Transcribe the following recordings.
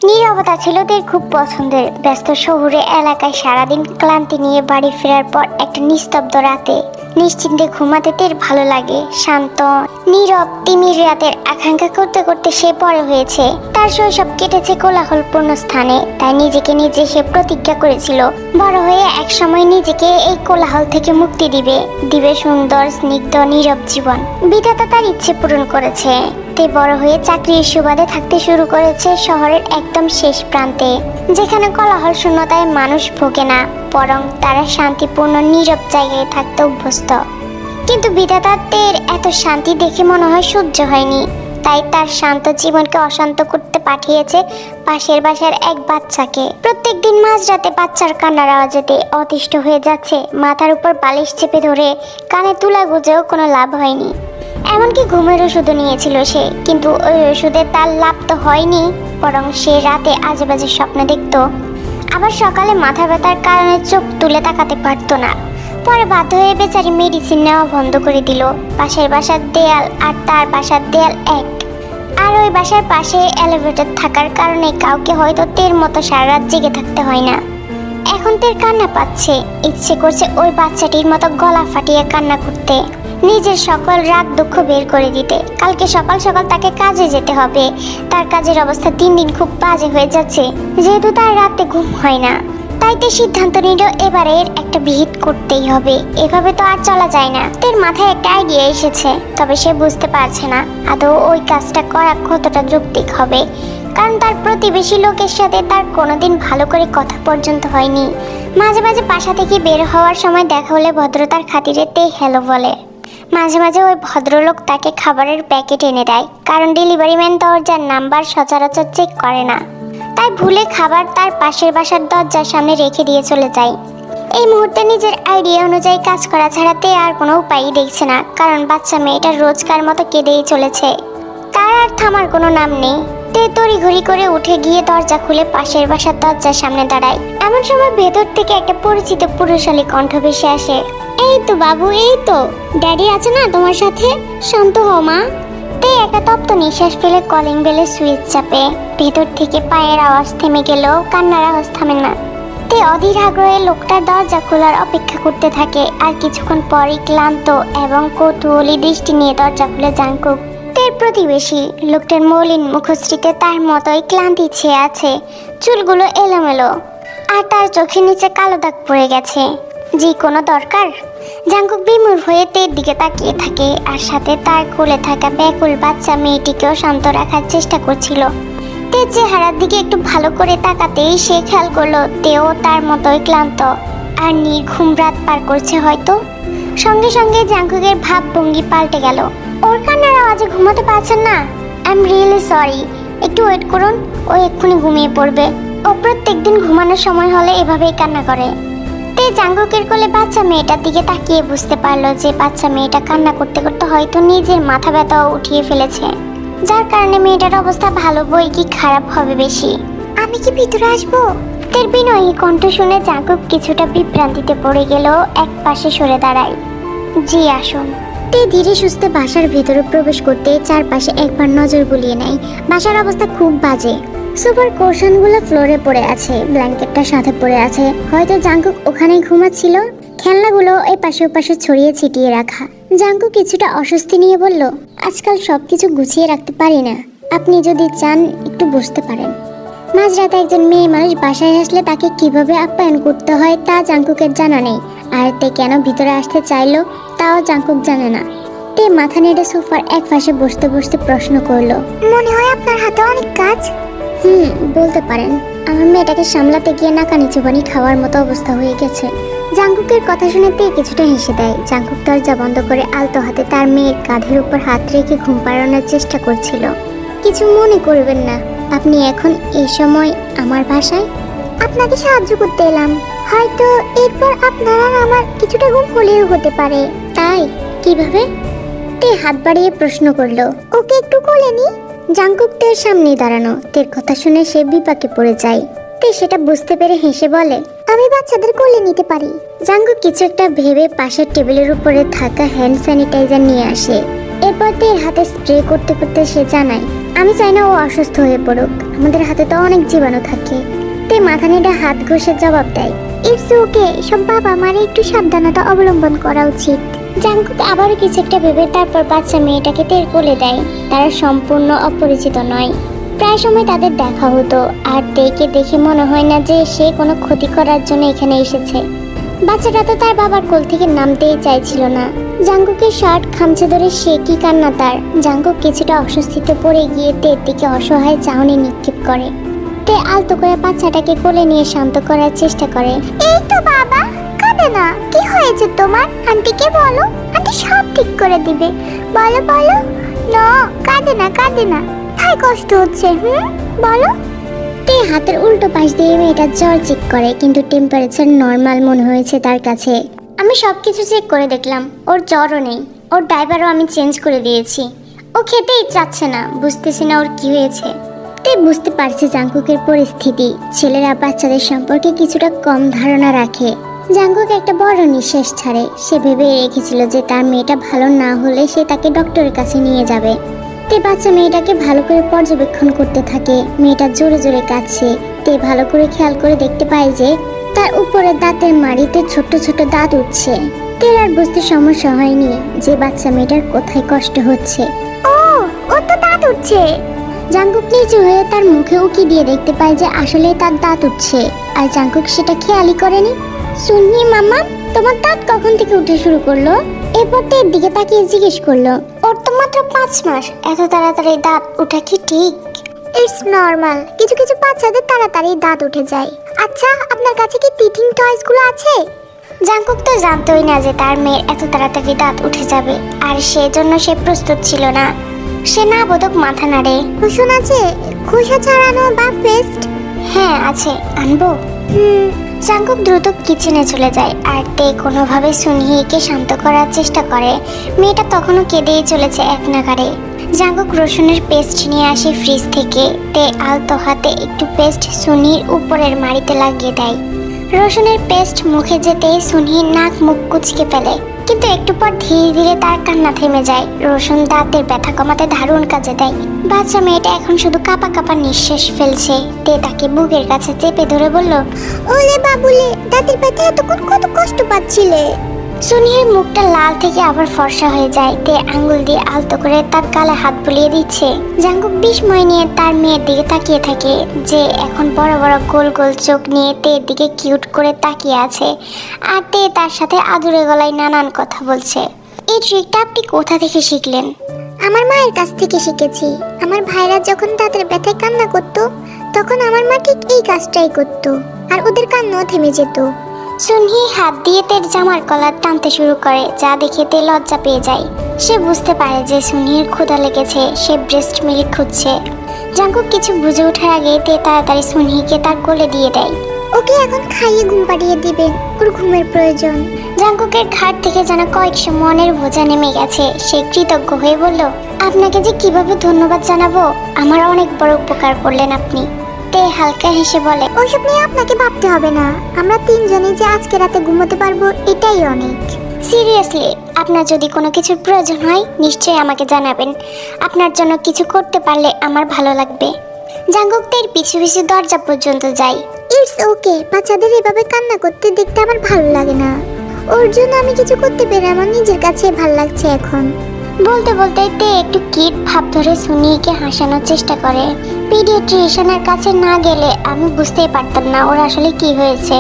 নীরবতা ছিল তার খুব পছন্দের। ব্যস্ত শহুরে এলাকায় সারাদিন ক্লান্তি নিয়ে বাড়ি ফেরার পর একটা নিস্তব্ধ রাতে নিশ্চিন্তে ঘুমাতে তার ভালো লাগে। শান্ত নীরব তিমির রাতের আকাঙ্ক্ষা করতে করতে সে বড় হয়েছে। তার শৈশব কেটেছে কোলাহলপূর্ণ স্থানে। তাই নিজেকে নিজে সে প্রতিজ্ঞা করেছিল বড় হয়ে এক সময় নিজেকে এই কোলাহল থেকে মুক্তি দিবে সুন্দর স্নিগ্ধ নীরব জীবন। বিধাতা তার ইচ্ছে পূরণ করেছে। তে বড় হয়ে চাকরির সুবাদে থাকতে শুরু করেছে শহরের একদম শেষ প্রান্তে, যেখানে কোলাহল শূন্যতায় মানুষ ভোগে না, বরং তারা শান্তিপূর্ণ নীরব জায়গায় থাকতে অভ্যস্ত। কিন্তু বিধাতার এত শান্তি দেখে মনে হয় সহ্য হয়নি। তাই তার শান্ত জীবনকে অশান্ত করতে পাঠিয়েছে পাশের বাসার এক বাচ্চাকে। প্রত্যেকদিন মাঝরাতে বাচ্চার কান্নার আওয়াজেতে অতিষ্ঠ হয়ে যাচ্ছে। মাথার উপর বালিশ চেপে ধরে কানে তুলা গুজেও কোনো লাভ হয়নি। এমনকি ঘুমের ওষুধও নিয়েছিল সে, কিন্তু ওই ওষুধে তার লাভ তো হয়নি, বরং সে রাতে আজেবাজে স্বপ্ন দেখত। আবার সকালে মাথা ব্যথার কারণে চোখ তুলে তাকাতে পারতো না। পরে বাধ্য হয়ে বেচারি মেডিসিন নেওয়া বন্ধ করে দিল। পাশের বাসার দেয়াল আর তার বাসার দেয়াল এক, আর ওই বাসার পাশে এলিভেটর থাকার কারণে কাউকে হয়তো তের মতো সারা রাত জেগে থাকতে হয় না। এখন তের কান্না পাচ্ছে, ইচ্ছে করছে ওই বাচ্চাটির মতো গলা ফাটিয়ে কান্না করতে, নিজের সকল রাগ দুঃখ বের করে দিতে। কালকে সকাল সকাল তাকে কাজে যেতে হবে। তার কাজের অবস্থা দিন দিন খুব বাজে হয়ে যাচ্ছে, যেহেতু তার রাতে ঘুম হয় না। তাই তে সিদ্ধান্ত নিল এবারে একটা বিহিত করতেই হবে। এভাবে তো আর চলা যায় না। তার মাথায় একটা আইডিয়া এসেছে, তবে সে বুঝতে পারছে না আদৌ ওই কাজটা করা কতটা যৌক্তিক হবে, কারণ তার প্রতিবেশী লোকের সাথে তার কোনোদিন ভালো করে কথা পর্যন্ত হয়নি। মাঝে মাঝে বাসা থেকে বের হওয়ার সময় দেখা হলে ভদ্রতার খাতিরে তে হ্যালো বলে। মাঝে মাঝে ওই ভদ্রলোক তাকে খাবারের প্যাকেট এনে দেয়, কারণ ডেলিভারি ম্যান দরজার নাম্বার সচরাচর চেক করে না। তাই ভুলে খাবার তার পাশের বাসার দরজার সামনে রেখে দিয়ে চলে যায়। এই মুহূর্তে নিজের আইডিয়া অনুযায়ী কাজ করা ছাড়াতে আর কোনো উপায়ই দেখছে না, কারণ বাচ্চা মেয়েটার রোজকার মতো কেঁদেই চলেছে। তার আর থামার কোনো নাম নেই। তে তড়িঘড়ি করে উঠে গিয়ে দরজা খুলে পাশের বাসার দরজার সামনে দাঁড়ায়। এমন সময় ভেতর থেকে একটা পরিচিত পুরুষালী কণ্ঠ ভেসে আসে। এই তো বাবু, এই তো ড্যাডি আছে না তোমার সাথে? শান্ত হও মা। তে একটা তপ্ত নিঃশ্বাস ফেলে কলিং বেলের সুইচ চাপে। ভেতর থেকে পায়ের আওয়াজ থেমে গেলেও কান্নার আওয়াজ থামে না। তে অধীর আগ্রহে লোকটার দরজা খোলার অপেক্ষা করতে থাকে। আর কিছুক্ষণ পরই ক্লান্ত এবং কৌতূহলী দৃষ্টি নিয়ে দরজা খুলে জাংকুক। তের প্রতিবেশী লোকটার মলিন মুখশ্রীতে তার মতোই ক্লান্তি ছেয়ে আছে। চুলগুলো এলোমেলো আর তার চোখের নিচে কালো দাগ পড়ে গেছে। জি, কোনো দরকার? জাংকুক বিমূঢ় হয়ে তের দিকে তাকিয়ে থাকে, আর সাথে তার কোলে থাকা ব্যাকুল বাচ্চা মেয়েটিকেও শান্ত রাখার চেষ্টা করছিল। তের চেহারার দিকে একটু ভালো করে তাকাতেই সে খেয়াল করলো তেও তার মতোই ক্লান্ত আর নির্ঘুম রাত পার করছে হয়তো। সঙ্গে সঙ্গে জাংকুকের ভাবভঙ্গি পাল্টে গেল। ওর কান্নার আওয়াজে ঘুমাতে পারছেন না? আই এম রিয়েলি সরি, একটু ওয়েট করুন, ও এক্ষুনি ঘুমিয়ে পড়বে। ও প্রত্যেকদিন ঘুমানোর সময় হলে এভাবেই কান্না করে। তে জাংকুকের কোলে বাচ্চা মেয়েটার দিকে তাকিয়ে বুঝতে পারলো যে বাচ্চা মেয়েটা কান্না করতে করতে হয়তো নিজের মাথা ব্যথাও উঠিয়ে ফেলেছে, যার কারণে মেয়েটার অবস্থা ভালো বই কি খারাপ হবে বেশি। আমি কি ভিতরে আসবো? তের বিনয়ী কণ্ঠ শুনে জাংকুক কিছুটা বিভ্রান্তিতে পড়ে গেল, এক পাশে সরে দাঁড়ায়। জি আসুন। তে ধীরে সুস্থে বাসার ভেতরে প্রবেশ করতে চারপাশে একবার নজর বুলিয়ে নেয়। বাসার অবস্থা খুব বাজে। সুপার কোশনগুলো ফ্লোরে পড়ে আছে, ব্ল্যাঙ্কেটটা সাথে পড়ে আছে, হয়তো জাংকুক ওখানেই ঘুমাচ্ছিল। খেলনাগুলো এই পাশে ওপাশে ছড়িয়ে ছিটিয়ে রাখা। জাংকুক কিছুটা অস্বস্তি নিয়ে বলল, আজকাল সবকিছু গুছিয়ে রাখতে পারি না, আপনি যদি চান একটু বসতে পারেন। মাঝরাতে একজন মেয়ে মানুষ বাসায় আসলে তাকে কিভাবে আপ্যায়ন করতে হয় তা জাংকুকের জানা নেই। আর তে কেন ভিতরে আসতে চাইলো তাও জাংকুক জানে না। তে মাথা নেড়ে সোফার এক পাশে বসতে বসতে প্রশ্ন করলো, মনে হয় আপনার হাতে অনেক কাজ? বলতে পারেন। আমার মেয়েটাকে সামলাতে গিয়ে নাকানি চুবানি খাওয়ার মতো অবস্থা হয়ে গেছে। জাংকুকের কথা শুনে তে কিছুটা হেসে দেয়। জাংকুক দরজা বন্ধ করে আলতো হাতে তার মেয়ের কাঁধের উপর হাত রেখে ঘুম পাড়ানোর চেষ্টা করছিল। কিছু মনে করবেন না, আপনি এখন এই সময় আমার বাসায়? আপনাকে সাহায্য করতে এলাম, হয়তো এরপর আপনার আর আমার কিছুটা ঘুম হলেও হতে পারে। তাই? কিভাবে? তে হাত বাড়িয়ে প্রশ্ন করলো। ওকে একটু কোলে নি। জাংকুক তের সামনে দাঁড়ানো। তের কথা শুনে সে বিপাকে পড়ে যায়। তে সেটা বুঝতে পেরে হেসে বলে, আমি বাচ্চাদের কোলে নিতে পারি। জাংকুক কিছু একটা ভেবে পাশের টেবিলের উপরে থাকা হ্যান্ড স্যানিটাইজার নিয়ে আসে। এরপর তের হাতে স্প্রে করতে করতে সে জানায়, আমি চাই না ও অসুস্থ হয়ে পড়ুক, আমাদের হাতে তো অনেক জীবাণু থাকে। তে মাথা নেড়ে হাত ঘষে জবাব দেয়, ইটস ওকে, সব বাবা মারে একটু সাবধানতা অবলম্বন করা উচিত। জাংকুক আবারও কিছু একটা ভেবে তারপর বাচ্চা মেয়েটাকে তের কোলে দেয়। তারা সম্পূর্ণ অপরিচিত নয়, প্রায় সময় তাদের দেখা হতো, আর তেকে দেখে মনে হয় না যে সে কোনো ক্ষতি করার জন্য এখানে এসেছে। বাচ্চাটা তো তার বাবার কোল থেকে নামতেই চাইছিল না। জাংকুকের শার্ট খামচে ধরে সে কি কান্না তার। জাংকুক কিছুটা অস্বস্তিতে পড়ে গিয়ে তের দিকে অসহায় চাহনি নিক্ষেপ করে। তে আলতো করে বাচ্চাটাকে কোলে নিয়ে শান্ত করার চেষ্টা করে। এই তো বাবা, কাঁদে না, কি হয়েছে তোমার? আন্টিকে বলো, আন্টি সব ঠিক করে দিবে। বলো বলো। না, কাঁদে না কাঁদে না, তাই কষ্ট হচ্ছে। বলো। তে হাতের উল্টো পাশ দিয়ে মেয়েটার জ্বর চেক করে, কিন্তু টেম্পারেচার নর্মাল মনে হয়েছে তার কাছে। আমি সবকিছু চেক করে দেখলাম, ওর জ্বরও নেই, ওর ডাইপারও আমি চেঞ্জ করে দিয়েছি। ও খেতেই চাচ্ছে না, বুঝতেছি না ওর কি হয়েছে। তে বুঝতে পারছে জাংকুকের পরিস্থিতি। ছেলেরা বাচ্চাদের সম্পর্কে কিছুটা কম ধারণা রাখে। জাংকুক একটা বড় নিঃশ্বাস ছাড়ে। সে ভেবে রেখেছিল যে তার মেয়েটা ভালো না হলে সে তাকে ডক্টরের কাছে নিয়ে যাবে। তে বাচ্চা মেয়েটাকে ভালো করে পর্যবেক্ষণ করতে থাকে। মেয়েটা জোরে জোরে কাঁদছে। তে ভালো করে খেয়াল করে দেখতে পায় যে তার উপরে দাঁতের মাড়িতে ছোট ছোট দাঁত উঠছে। তের আর বুঝতে সমস্যা হয়নি যে বাচ্চা মেয়েটার কোথায় কষ্ট হচ্ছে। ও তো দাঁত উঠছে। জাংকুক নিচু হয়ে তার মুখে উকি দিয়ে দেখতে পায় যে আসলে তার দাঁত উঠছে, আর জাংকুক সেটা খেয়ালই করেনি। সুনহি মামা, তোমার দাঁত কখন থেকে উঠে শুরু করলো? এরপর তের দিকে তাকিয়ে জিজ্ঞেস করলো। ওর তো মাত্র 5 মাস, এত তাড়াতাড়ি দাঁত ওঠা কি ঠিক? ইটস নরমাল, কিছু কিছু বাচ্চাদের তাড়াতাড়ি দাঁত উঠে যায়। আচ্ছা, আপনার কাছে কি টিথিং টয়স গুলো আছে? জাংকুক তো জানতোই না যে তার মেয়ের এত তাড়াতাড়ি দাঁত উঠে যাবে, আর সেজন্য সে প্রস্তুত ছিল না। সে না বোধক মাথা নাড়ে। কুসুম আছে? খোসা ছাড়ানো বা পেস্ট? হ্যাঁ আছে, আনবো? জাংকুক দ্রুত কিচেনে চলে যায়, আর তে কোনোভাবে সুনহিকে শান্ত করার চেষ্টা করে। মেয়েটা তখনও কেঁদেই চলেছে এক নাগাড়ে। জাংকুক রসুনের পেস্ট নিয়ে আসে ফ্রিজ থেকে। তে আলতো হাতে একটু পেস্ট সুনহির উপরের মাড়িতে লাগিয়ে দেয়। রসুনের পেস্ট মুখে যেতে সুনহি নাক মুখ কুচকে ফেলে, কিন্তু একটু পর ধীরে ধীরে তার কান্না থেমে যায়। রসুন দাঁতের ব্যথা কমাতে দারুণ কাজে দেয়। বাচ্চা মেয়েটা এখন শুধু কাঁপা কাঁপা নিঃশ্বাস ফেলছে। তে তাকে বুকের কাছে চেপে ধরে বলল, ওলে বাবুলে, দাঁতের ব্যথা এতক্ষণ কত কষ্ট পাচ্ছিলে? সুনহির মুখটা লাল থেকে আবার ফর্সা হয়ে যায়। তে আঙ্গুল দিয়ে আলতো করে তার গালে হাত বুলিয়ে দিচ্ছে। জাংকুক বিস্ময় নিয়ে তার মেয়ের দিকে তাকিয়ে থাকে, যে এখন বড় বড় গোল গোল চোখ নিয়ে তের দিকে কিউট করে তাকিয়ে আছে। আর তে তার সাথে আদুরে গলায় নানান কথা বলছে। এই ট্রিকটা আপনি কোথা থেকে শিখলেন? আমার মায়ের কাছ থেকে শিখেছি। আমার ভাইরা যখন তাদের ব্যথায় কান্না করতো, তখন আমার মা ঠিক এই কাজটাই করতো, আর ওদের কান্নাও থেমে যেত। সুনহি হাত দিয়ে তের জামার কলার টানতে শুরু করে, যা দেখে তে লজ্জা পেয়ে যায়। সে বুঝতে পারে যে সুনহির ক্ষুধা লেগেছে, সে ব্রেস্ট মিল্ক খুঁজছে। জাংকুক কিছু বুঝে ওঠার আগে তে তাড়াতাড়ি সুনহিকে তার কোলে দিয়ে দেয়। ওকে এখন খাইয়ে ঘুম পাড়িয়ে দিবেন, ওর ঘুমের প্রয়োজন। জাংকুকের ঘাট থেকে যেন কয়েকশো মনের বোঝা নেমে গেছে। সে কৃতজ্ঞ হয়ে বলল, আপনাকে যে কিভাবে ধন্যবাদ জানাবো, আমার অনেক বড় উপকার করলেন আপনি। তে হালকা হেসে বলে, ওইসব নিয়ে আপনাকে ভাবতে হবে না, আমরা তিনজনই যে আজকে রাতে ঘুমোতে পারবো এটাই অনেক। সিরিয়াসলি, আপনার যদি কোনো কিছুর প্রয়োজন হয় নিশ্চয়ই আমাকে জানাবেন। আপনার জন্য কিছু করতে পারলে আমার ভালো লাগবে। জাংকুক তের পিছু পিছু দরজা পর্যন্ত যায়। ইটস ওকে, বাচ্চাদের এভাবে কান্না করতে দেখতে আমার ভালো লাগে না। ওর জন্য আমি কিছু করতে পেরে আমার নিজের কাছে ভালো লাগছে এখন। বলতে বলতে তে একটু কিট ভাব ধরে সুনিকে হাসানোর চেষ্টা করে। পিডিয়াট্রিশিয়ানের কাছে না গেলে আমি বুঝতেই পারতাম না ওর আসলে কি হয়েছে।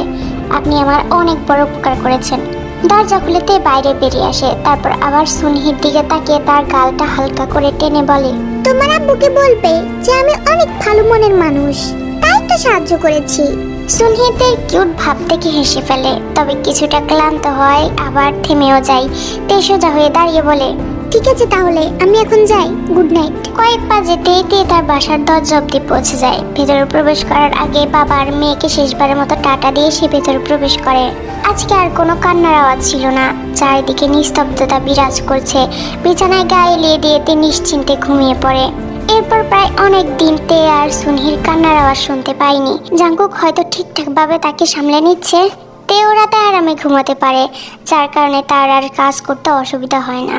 আপনি আমার অনেক বড় উপকার করেছেন। দরজা খুলে তে বাইরে বেরিয়ে আসে, তারপর আবার সুনির দিকে তাকিয়ে তার গালটা হালকা করে টেনে বলে, তোমার আব্বুকে বলবে যে আমি অনেক ভালো মনের মানুষ, তাই তো সাহায্য করেছি। সুনহিতের কিউট ভাব দেখে হেসে ফেলে, তবে কিছুটা ক্লান্ত হয়, আবার থেমেও যায়। তে সোজা হয়ে দাঁড়িয়ে বলে, ঠিক আছে তাহলে আমি এখন যাই, গুড নাইট। কয়েক পা যেতেই তে তার বাসার দরজা অব্দি পৌঁছে যায়। ভেতরে প্রবেশ করার আগে বাবা আর মেয়েকে শেষবারের মতো টাটা দিয়ে সে ভেতরে প্রবেশ করে। আজকে আর কোনো কান্নার আওয়াজ ছিল না, চারিদিকে নিস্তব্ধতা বিরাজ করছে। বিছানায় গায়ে এলিয়ে দিয়ে তে নিশ্চিন্তে ঘুমিয়ে পড়ে। এরপর প্রায় অনেক দিন তে আর সুনহির কান্নার আওয়াজ শুনতে পায়নি। জাংকুক হয়তো ঠিকঠাক ভাবে তাকে সামলে নিচ্ছে। তেও রাতে আরামে ঘুমাতে পারে, যার কারণে তার আর কাজ করতে অসুবিধা হয় না।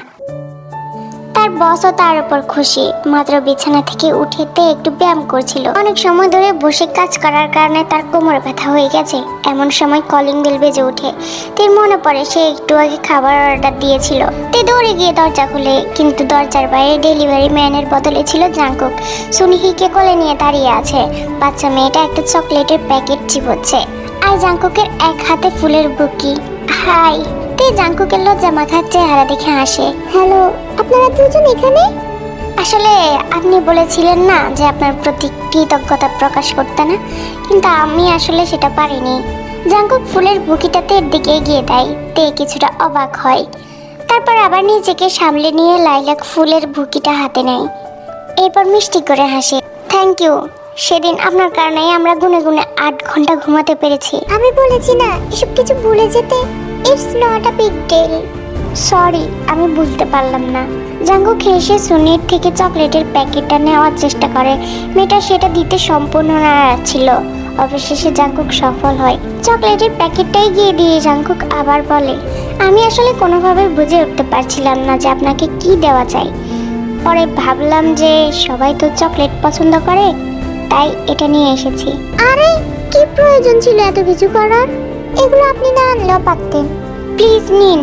তার তার বসও তার উপর খুশি। মাত্র বিছানা থেকে উঠে তে একটু ব্যায়াম করছিল। অনেক সময় ধরে বসে কাজ করার কারণে তার কোমরে ব্যথা হয়ে গেছে। এমন সময় কলিং বেল বেজে ওঠে। তের মনে পড়ে সে একটু আগে খাবার অর্ডার দিয়েছিল। তে দৌড়ে গিয়ে দরজা খুলে, কিন্তু দরজার বাইরে ডেলিভারি ম্যানের বদলে ছিল জাংকুক। সুনহিকে কোলে নিয়ে দাঁড়িয়ে আছে। বাচ্চা মেয়েটা একটা চকলেটের প্যাকেট চিবোচ্ছে, আর জাংকুকের এক হাতে ফুলের বুকি। হাই। তে জাংকুকের লজ্জা মাখার চেহারা দেখে হাসে। হ্যালো, আপনারা দুজন এখানে? আসলে আপনি বলেছিলেন না যে আপনার প্রতি কৃতজ্ঞতা প্রকাশ করতে না, কিন্তু আমি আসলে সেটা পারিনি। জাংকুক ফুলের বুকিটা তের দিকে এগিয়ে দেয়। তে কিছুটা অবাক হয়, তারপর আবার নিজেকে সামলে নিয়ে লাইলাক ফুলের বুকিটা হাতে নেয়। এরপর মিষ্টি করে হাসে। Thank you. সেদিন আপনার কারণেই আমরা গুনে গুনে 8 ঘন্টা ঘুমাতে পেরেছি। আমি বলেছি না এসব কিছু ভুলে যেতে। It's not a big deal. Sorry, আমি বুঝতে পারলাম না। জাংকুক হেসে সুনির থেকে চকলেটের প্যাকেটটা নেওয়ার চেষ্টা করে। মেয়েটা সেটা দিতে সম্পূর্ণ নারাজ ছিল। অবশেষে জাংকুক সফল হয়। চকলেটের প্যাকেটটাই গিয়ে দিয়ে জাংকুক আবার বলে, আমি আসলে কোনোভাবে বুঝে উঠতে পারছিলাম না যে আপনাকে কি দেওয়া যায়। পরে ভাবলাম যে সবাই তো চকলেট পছন্দ করে, তাই এটা নিয়ে এসেছি। আরে কি প্রয়োজন ছিল এত কিছু করার? এগুলো আপনি না আনলেও পারতেন। প্লিজ নিন।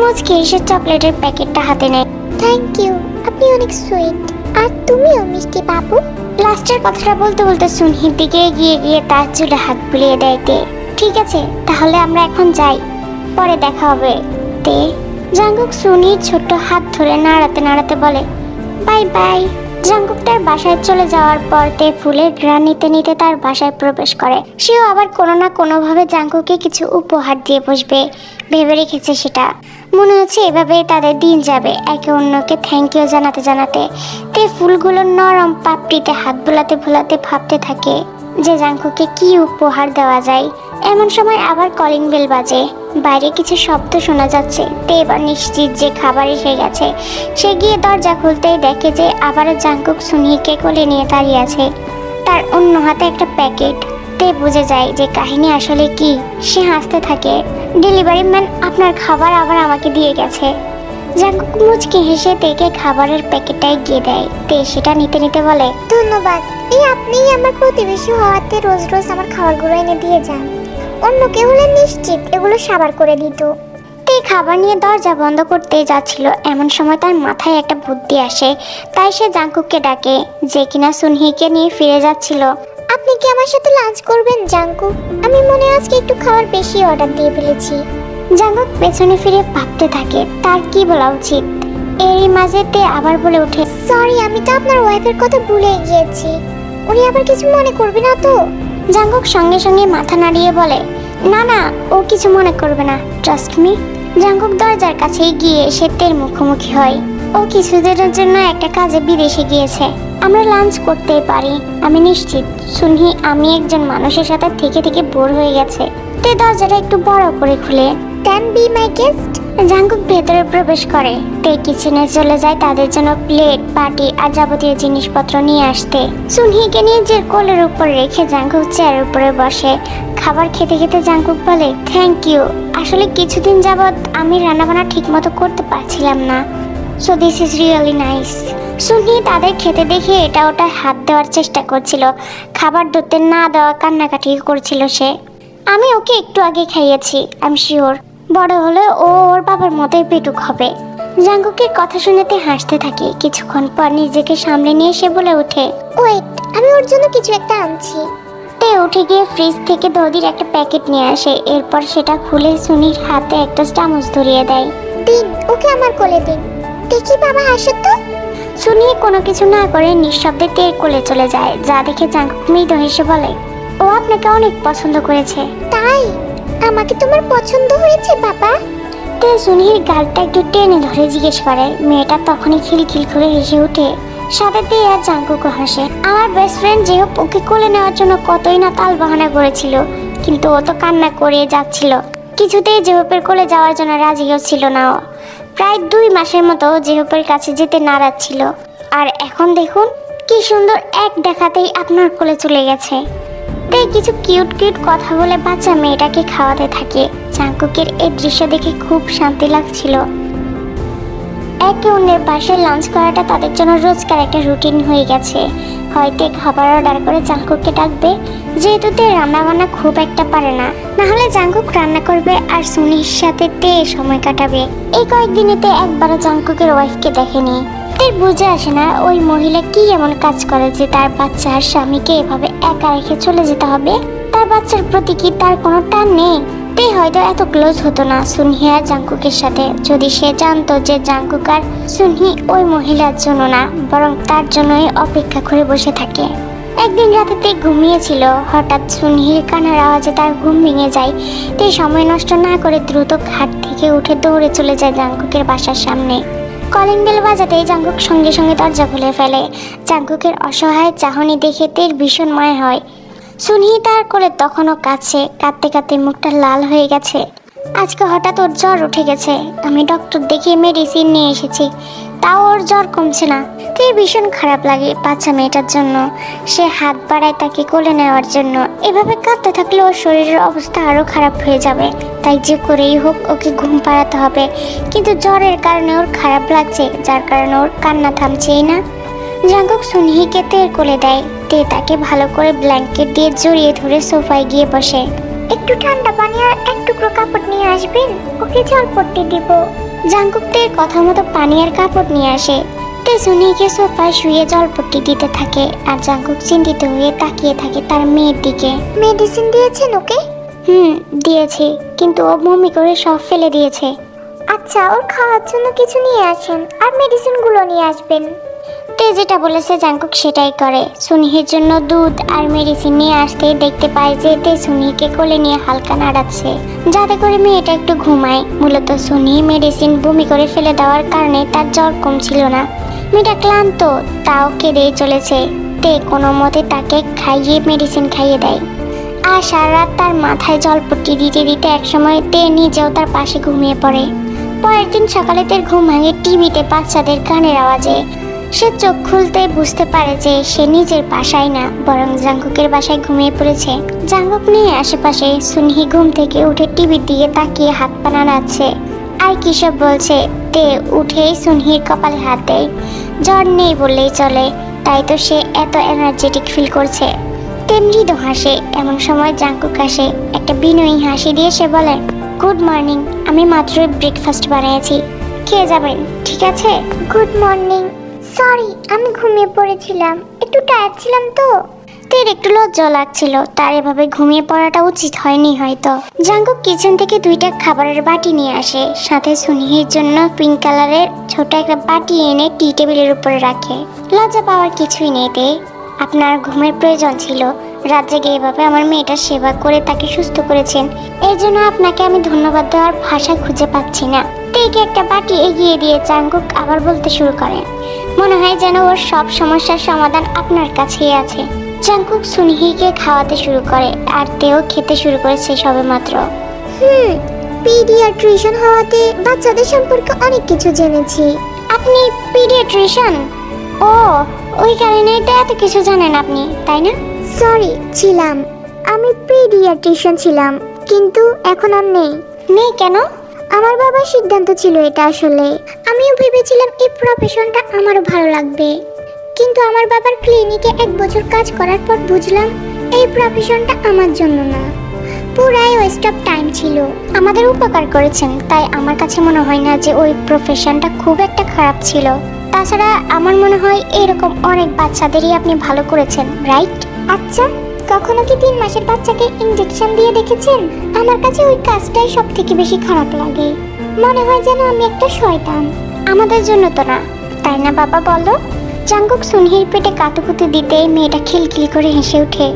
মুচকি এসে চকলেটের প্যাকেটটা হাতে নেয়। থ্যাংক ইউ, আপনি অনেক সুইট। আর তুমিও মিষ্টি বাবু। লাস্টের কথাটা বলতে বলতে সুনহির দিকে এগিয়ে গিয়ে তার চুলে হাত বুলিয়ে দেয় তে। ঠিক আছে, তাহলে আমরা এখন যাই, পরে দেখা হবে। তে জাংকুক সুনির ছোট্ট হাত ধরে নাড়াতে নাড়াতে বলে বাই বাই। জাংকুক তার বাসায় চলে যাওয়ার পর তে ফুলের ঘ্রাণ নিতে নিতে তার বাসায় প্রবেশ করে। সেও আবার কোনো না কোনোভাবে জাংকুককে কিছু উপহার দিয়ে বসবে ভেবে রেখেছে সেটা। মনে হচ্ছে এভাবেই তাদের দিন যাবে, একে অন্যকে থ্যাংক ইউ জানাতে জানাতে। তে ফুলগুলোর নরম পাপড়িতে হাত বোলাতে ভোলাতে ভাবতে থাকে যে জাংকুককে কি উপহার দেওয়া যায়। এমন সময় আবার কলিং বেল বাজে। বাইরে কিছু শব্দ শোনা যাচ্ছে। তে এবার নিশ্চিত যে খাবার এসে গেছে। সে গিয়ে দরজা খুলতেই দেখে যে আবারও জাংকুক সুনিকে কোলে নিয়ে দাঁড়িয়ে আছে, তার অন্য হাতে একটা প্যাকেট। তে বুঝে যায় যে কাহিনী আসলে কি। সে হাসতে থাকে। ডেলিভারি ম্যান আপনার খাবার আবার আমাকে দিয়ে গেছে। জাংকুক মুচকি হেসে তেকে খাবারের প্যাকেটটা এগিয়ে দেয়। তে সেটা নিতে নিতে বলে ধন্যবাদ, এই আপনিই আমার প্রতিবেশী হওয়াতে রোজ রোজ আমার খাবারগুলো এনে দিয়ে যান। অন্য কেউ হলে নিশ্চিত এগুলো সাবার করে দিত। তে খাবার নিয়ে দরজা বন্ধ করতে যাচ্ছিল, এমন সময় তার মাথায় একটা বুদ্ধি আসে। তাই সে জাংকুককে ডাকে, যে কিনা সুনহিকে নিয়ে ফিরে যাচ্ছিল। আপনি কি আমার সাথে লাঞ্চ করবেন জাংকুক? আমি মনে আজকে একটু খাবার বেশি অর্ডার দিয়ে ফেলেছি। জাংকুক পেছনে ফিরে ভাবতে থাকে তার কি বলা উচিত। এরই মাঝে তে আবার বলে ওঠে, সরি, আমি তো আপনার ওয়াইফের কথা ভুলে গিয়েছি। উনি আবার কিছু মনে করবে না তো? জাংকুক সঙ্গে সঙ্গে মাথা নাড়িয়ে বলে, না না, ও কিছু মনে করবে না, ট্রাস্ট মি। জাংকুক দরজার কাছে গিয়ে সে তের মুখোমুখি হয়। ও কিছুদিনের জন্য একটা কাজে বিদেশে গিয়েছে। আমরা লাঞ্চ করতেই পারি। আমি নিশ্চিত সুনহি আমি একজন মানুষের সাথে থেকে থেকে বোর হয়ে গেছে। তে দরজাটা একটু বড় করে খুলে, can be my guest. Jungkook ভেতরে প্রবেশ করে। তে কিচেনে চলে যায় তাদের জন্য প্লেট, বাটি আর যাবতীয় জিনিসপত্র নিয়ে আসতে। সুনহিকে নিজের কোলের উপর রেখে জাংকুক চেয়ারের উপরে বসে। খাবার খেতে খেতে জাংকুক বলে, থ্যাংক ইউ। আসলে কিছুদিন যাবৎ আমি রান্নাবান্না ঠিক মতো করতে পারছিলাম না, so this is really nice. সুনহি তাদের খেতে দেখে এটা ওটা হাত দেওয়ার চেষ্টা করছিল। খাবার ধরতে না দেওয়া কান্নাকাটি করছিল সে। আমি ওকে একটু আগে খাইয়েছি, আই এম শিওর বড় হলে ও ওর বাবার মতোই পেটুক হবে। জাংকুকের কথা শুনেতে হাসতে থাকে। কিছুক্ষণ পর নিজেকে সামলে নিয়ে সে বলে ওঠে, ওয়েট, আমি ওর জন্য কিছু একটা আনছি। তে উঠে গিয়ে ফ্রিজ থেকে দধির একটা প্যাকেট নিয়ে আসে। এরপর সেটা খুলে সুনির হাতে একটা চামচ ধরিয়ে দেয়। দিন, ওকে আমার কোলে দিন। দেখি বাবা আসে তো। সুনি কোনো কিছু না করে নিঃশব্দে তের কোলে চলে যায়, যা দেখে জাংকুক মৃদু হেসে বলে, ও আপনাকে অনেক পছন্দ করেছে। তাই? আমাকে তোমার পছন্দ হয়েছে বাবা? তে সুনির গালটা একটু টেনে ধরে জিজ্ঞেস করে। মেয়েটা তখনই খিলখিল করে হেসে ওঠে। সাথে তে আর জাংকুকও হাসে। আমার বেস্ট ফ্রেন্ড জেহপ ওকে কোলে নেওয়ার জন্য কতই না তাল বাহানা করেছিল, কিন্তু ও তো কান্না করে যাচ্ছিল। কিছুতেই জেহপের কোলে যাওয়ার জন্য রাজিও ছিল না। ও প্রায় 2 মাসের মতো জেহপের কাছে যেতে নারাজ ছিল। আর এখন দেখুন কি সুন্দর, এক দেখাতেই আপনার কোলে চলে গেছে। তাই কিছু কিউট কিউট কথা বলে বাচ্চা মেয়েটাকে খাওয়াতে থাকে। জাংকুকের এই দৃশ্য দেখে খুব শান্তি লাগছিল। একে অন্যের বাসায় লাঞ্চ করাটা তাদের জন্য রোজকার একটা রুটিন হয়ে গেছে। হয়তো খাবার অর্ডার করে জাঙ্কুককে ডাকবে, যেহেতু তে রান্না বান্না খুব একটা পারে না। না হলে জাঙ্কুক রান্না করবে আর সুনির সাথে তে সময় কাটাবে। এই কয়েকদিনেতে একবারও জাঙ্কুকের ওয়াইফকে দেখেনি। তের বুঝে আসে না ওই মহিলা কি এমন কাজ করে যে তার বাচ্চা আর স্বামীকে এভাবে একা রেখে চলে যেতে হবে। তার বাচ্চার প্রতি কি তার কোনো টান নেই? তে হয়তো এত ক্লোজ হতো না সুনহি আর জাঙ্কুকের সাথে যদি সে জানতো যে জাঙ্কুক আর সুনহি ওই মহিলার জন্য না, বরং তার জন্যই অপেক্ষা করে বসে থাকে। একদিন রাতে তে ঘুমিয়েছিল, হঠাৎ সুনহির কান্নার আওয়াজে তার ঘুম ভেঙে যায়। তে সময় নষ্ট না করে দ্রুত খাট থেকে উঠে দৌড়ে চলে যায় জাঙ্কুকের বাসার সামনে। কলিং বেল বাজাতেই জাঙ্কুক সঙ্গে সঙ্গে দরজা খুলে ফেলে। জাঙ্কুকের অসহায় চাহনি দেখে তের ভীষণ মায়া হয়। সুনহি তার কোলে তখনও কাঁদছে, কাঁদতে কাঁদতে মুখটা লাল হয়ে গেছে। আজকে হঠাৎ ওর জ্বর উঠে গেছে। আমি ডক্টর দেখিয়ে মেডিসিন নিয়ে এসেছি, তাও ওর জ্বর কমছে না। তের ভীষণ খারাপ লাগে বাচ্চা মেয়েটার জন্য। সে হাত বাড়ায় তাকে কোলে নেওয়ার জন্য। এভাবে কাঁদতে থাকলে ওর শরীরের অবস্থা আরও খারাপ হয়ে যাবে। তাই যে করেই হোক ওকে ঘুম পাড়াতে হবে। কিন্তু জ্বরের কারণে ওর খারাপ লাগছে, যার কারণে ওর কান্না থামছেই না। জাঙ্কুক সুনহিকে তের কোলে দেয়। তে তাকে ভালো করে ব্ল্যাঙ্কেট দিয়ে জড়িয়ে ধরে সোফায় গিয়ে বসে। একটু ঠান্ডা পানি আর এক টুকরো কাপড় নিয়ে আসবেন, ওকে জলপট্টি দিব। জাঙ্কুক তের কথা মতো পানি আর কাপড় নিয়ে আসে। তে সুনহিকে সোফায় শুয়ে জলপট্টি দিতে থাকে আর জাঙ্কুক চিন্তিত হয়ে তাকিয়ে থাকে তার মেয়ের দিকে। মেডিসিন দিয়েছেন ওকে? দিয়েছি, কিন্তু ও বমি করে সব ফেলে দিয়েছে। আচ্ছা, ওর খাওয়ার জন্য কিছু নিয়ে আসেন আর মেডিসিনগুলো নিয়ে আসবেন। তে যেটা বলেছে জাঙ্কুক সেটাই করে। সুনহির জন্য দুধ আর মেডিসিন নিয়ে আসতে দেখতে পায় যে তে সুনহিকে কোলে নিয়ে হালকা নাড়াচ্ছে, যাতে করে মেয়েটা একটু ঘুমায়। মূলত সুনহি মেডিসিন বমি করে ফেলে দেওয়ার কারণে তার জ্বর কমছিল না। মেয়েটা ক্লান্ত, তাও কেঁদেই চলেছে। তে কোনো মতে তাকে খাইয়ে মেডিসিন খাইয়ে দেয় আর সারা রাত তার মাথায় জলপট্টি দিতে দিতে একসময় তে নিজেও তার পাশে ঘুমিয়ে পড়ে। পরের দিন সকালে তের ঘুম ভাঙে টিভিতে বাচ্চাদের গানের আওয়াজে। সে চোখ খুলতে বুঝতে পারে যে সে নিজের বাসায় না, বরং জাঙ্কুকের বাসায় ঘুমিয়ে পড়েছে। জাঙ্কুক নিয়ে আশেপাশে। সুনহি ঘুম থেকে উঠে টিভির দিকে তাকিয়ে হাত পা নাড়াচ্ছে আর কিসব বলছে। তে উঠেই সুনহির কপালে হাত দেয়। জ্বর নেই বললেই চলে, তাই তো সে এত এনার্জেটিক ফিল করছে। তে মৃদু হাসে। এমন সময় জাঙ্কুক আসে। একটা বিনয়ী হাসি দিয়ে সে বলে, গুড মর্নিং, আমি মাত্রই ব্রেকফাস্ট বানিয়েছি, খেয়ে যাবেন, ঠিক আছে? Good morning. সরি, আমি ঘুমিয়ে পড়েছিলাম, একটু টায়ার্ড ছিলাম তো। তের একটু লজ্জা লাগছিল, তার এভাবে ঘুমিয়ে পড়াটা উচিত হয়নি হয়তো। জাঙ্কুক কিচেন থেকে দুইটা খাবারের বাটি নিয়ে আসে, সাথে সুনহির জন্য পিঙ্ক কালারের ছোট একটা বাটি এনে টি টেবিলের উপরে রাখে। লজ্জা পাওয়ার কিছুই নেই তে, আপনার ঘুমের প্রয়োজন ছিল। রাত জেগে এভাবে আমার মেয়েটার সেবা করে তাকে সুস্থ করেছেন, এর জন্য আপনাকে আমি ধন্যবাদ দেওয়ার ভাষা খুঁজে পাচ্ছি না। তেকে একটা বাটি এগিয়ে দিয়ে জাঙ্কুক আবার বলতে শুরু করে, মনে হয় যেন ওর সব সমস্যার সমাধান আপনার কাছেই আছে। জাঙ্কুক সুনহিকে খাওয়াতে শুরু করে আর তেও খেতে শুরু করেছে সবেমাত্র। পিডিয়াট্রিশিয়ান হওয়াতে বাচ্চাদের সম্পর্কে অনেক কিছু জেনেছি। আপনি পিডিয়াট্রিশিয়ান? ও, ওই কারণে তো এত কিছু জানেন আপনি, তাই না? সরি, ছিলাম। আমি পিডিয়াট্রিশিয়ান ছিলাম, কিন্তু এখন আর নেই। নেই কেন? আমার বাবার সিদ্ধান্ত ছিল এটা। আসলে আমিও ভেবেছিলাম এই প্রফেশনটা আমারও ভালো লাগবে, কিন্তু আমার বাবার ক্লিনিকে 1 বছর কাজ করার পর বুঝলাম এই প্রফেশনটা আমার জন্য না, পুরাই ওয়েস্ট অফ টাইম ছিল। আমাদের উপকার করেছেন, তাই আমার কাছে মনে হয় না যে ওই প্রফেশনটা খুব একটা খারাপ ছিল। তাছাড়া আমার মনে হয় এরকম অনেক বাচ্চাদেরই আপনি ভালো করেছেন, রাইট? আচ্ছা, কখনো কি 3 মাসের বাচ্চাকে ইনজেকশন দিয়ে দেখেছেন? আমার কাছে ওই কাজটাই সব থেকে বেশি খারাপ লাগে। মনে হয় যেন আমি একটা শয়তান। আমাদের জন্য তো না, তাই না বাবা, বলো? জাঙ্কুক সুনহির পেটে কাতুকুতু দিতেই মেয়েটা খিলখিল করে হেসে ওঠে।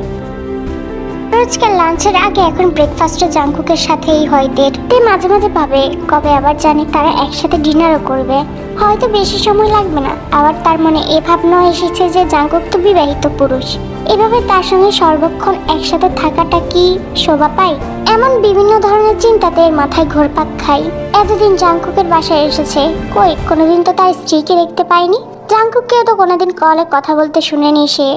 রোজকার লাঞ্চের আগে এখন ব্রেকফাস্টে জাঙ্কুকের সাথেই হয় ডেট। তে মাঝে মাঝে ভাবে কবে আবার জানি তারা একসাথে ডিনারও করবে। হয়তো বেশি সময় লাগবে না। আবার তার মনে এ ভাবনা এসেছে যে জাঙ্কুক তো বিবাহিত পুরুষ, এভাবে তার সঙ্গে সর্বক্ষণ একসাথে থাকাটা কি শোভা পায়? এমন বিভিন্ন ধরনের চিন্তাতে এর মাথায় ঘোরপাক খায়। এতদিন জাঙ্কুকের বাসায় এসেছে, কই কোনোদিন তো তার স্ত্রীকে দেখতে পায়নি। জাঙ্কুককেও তো কোনোদিন কলে কথা বলতে শুনেনি সে।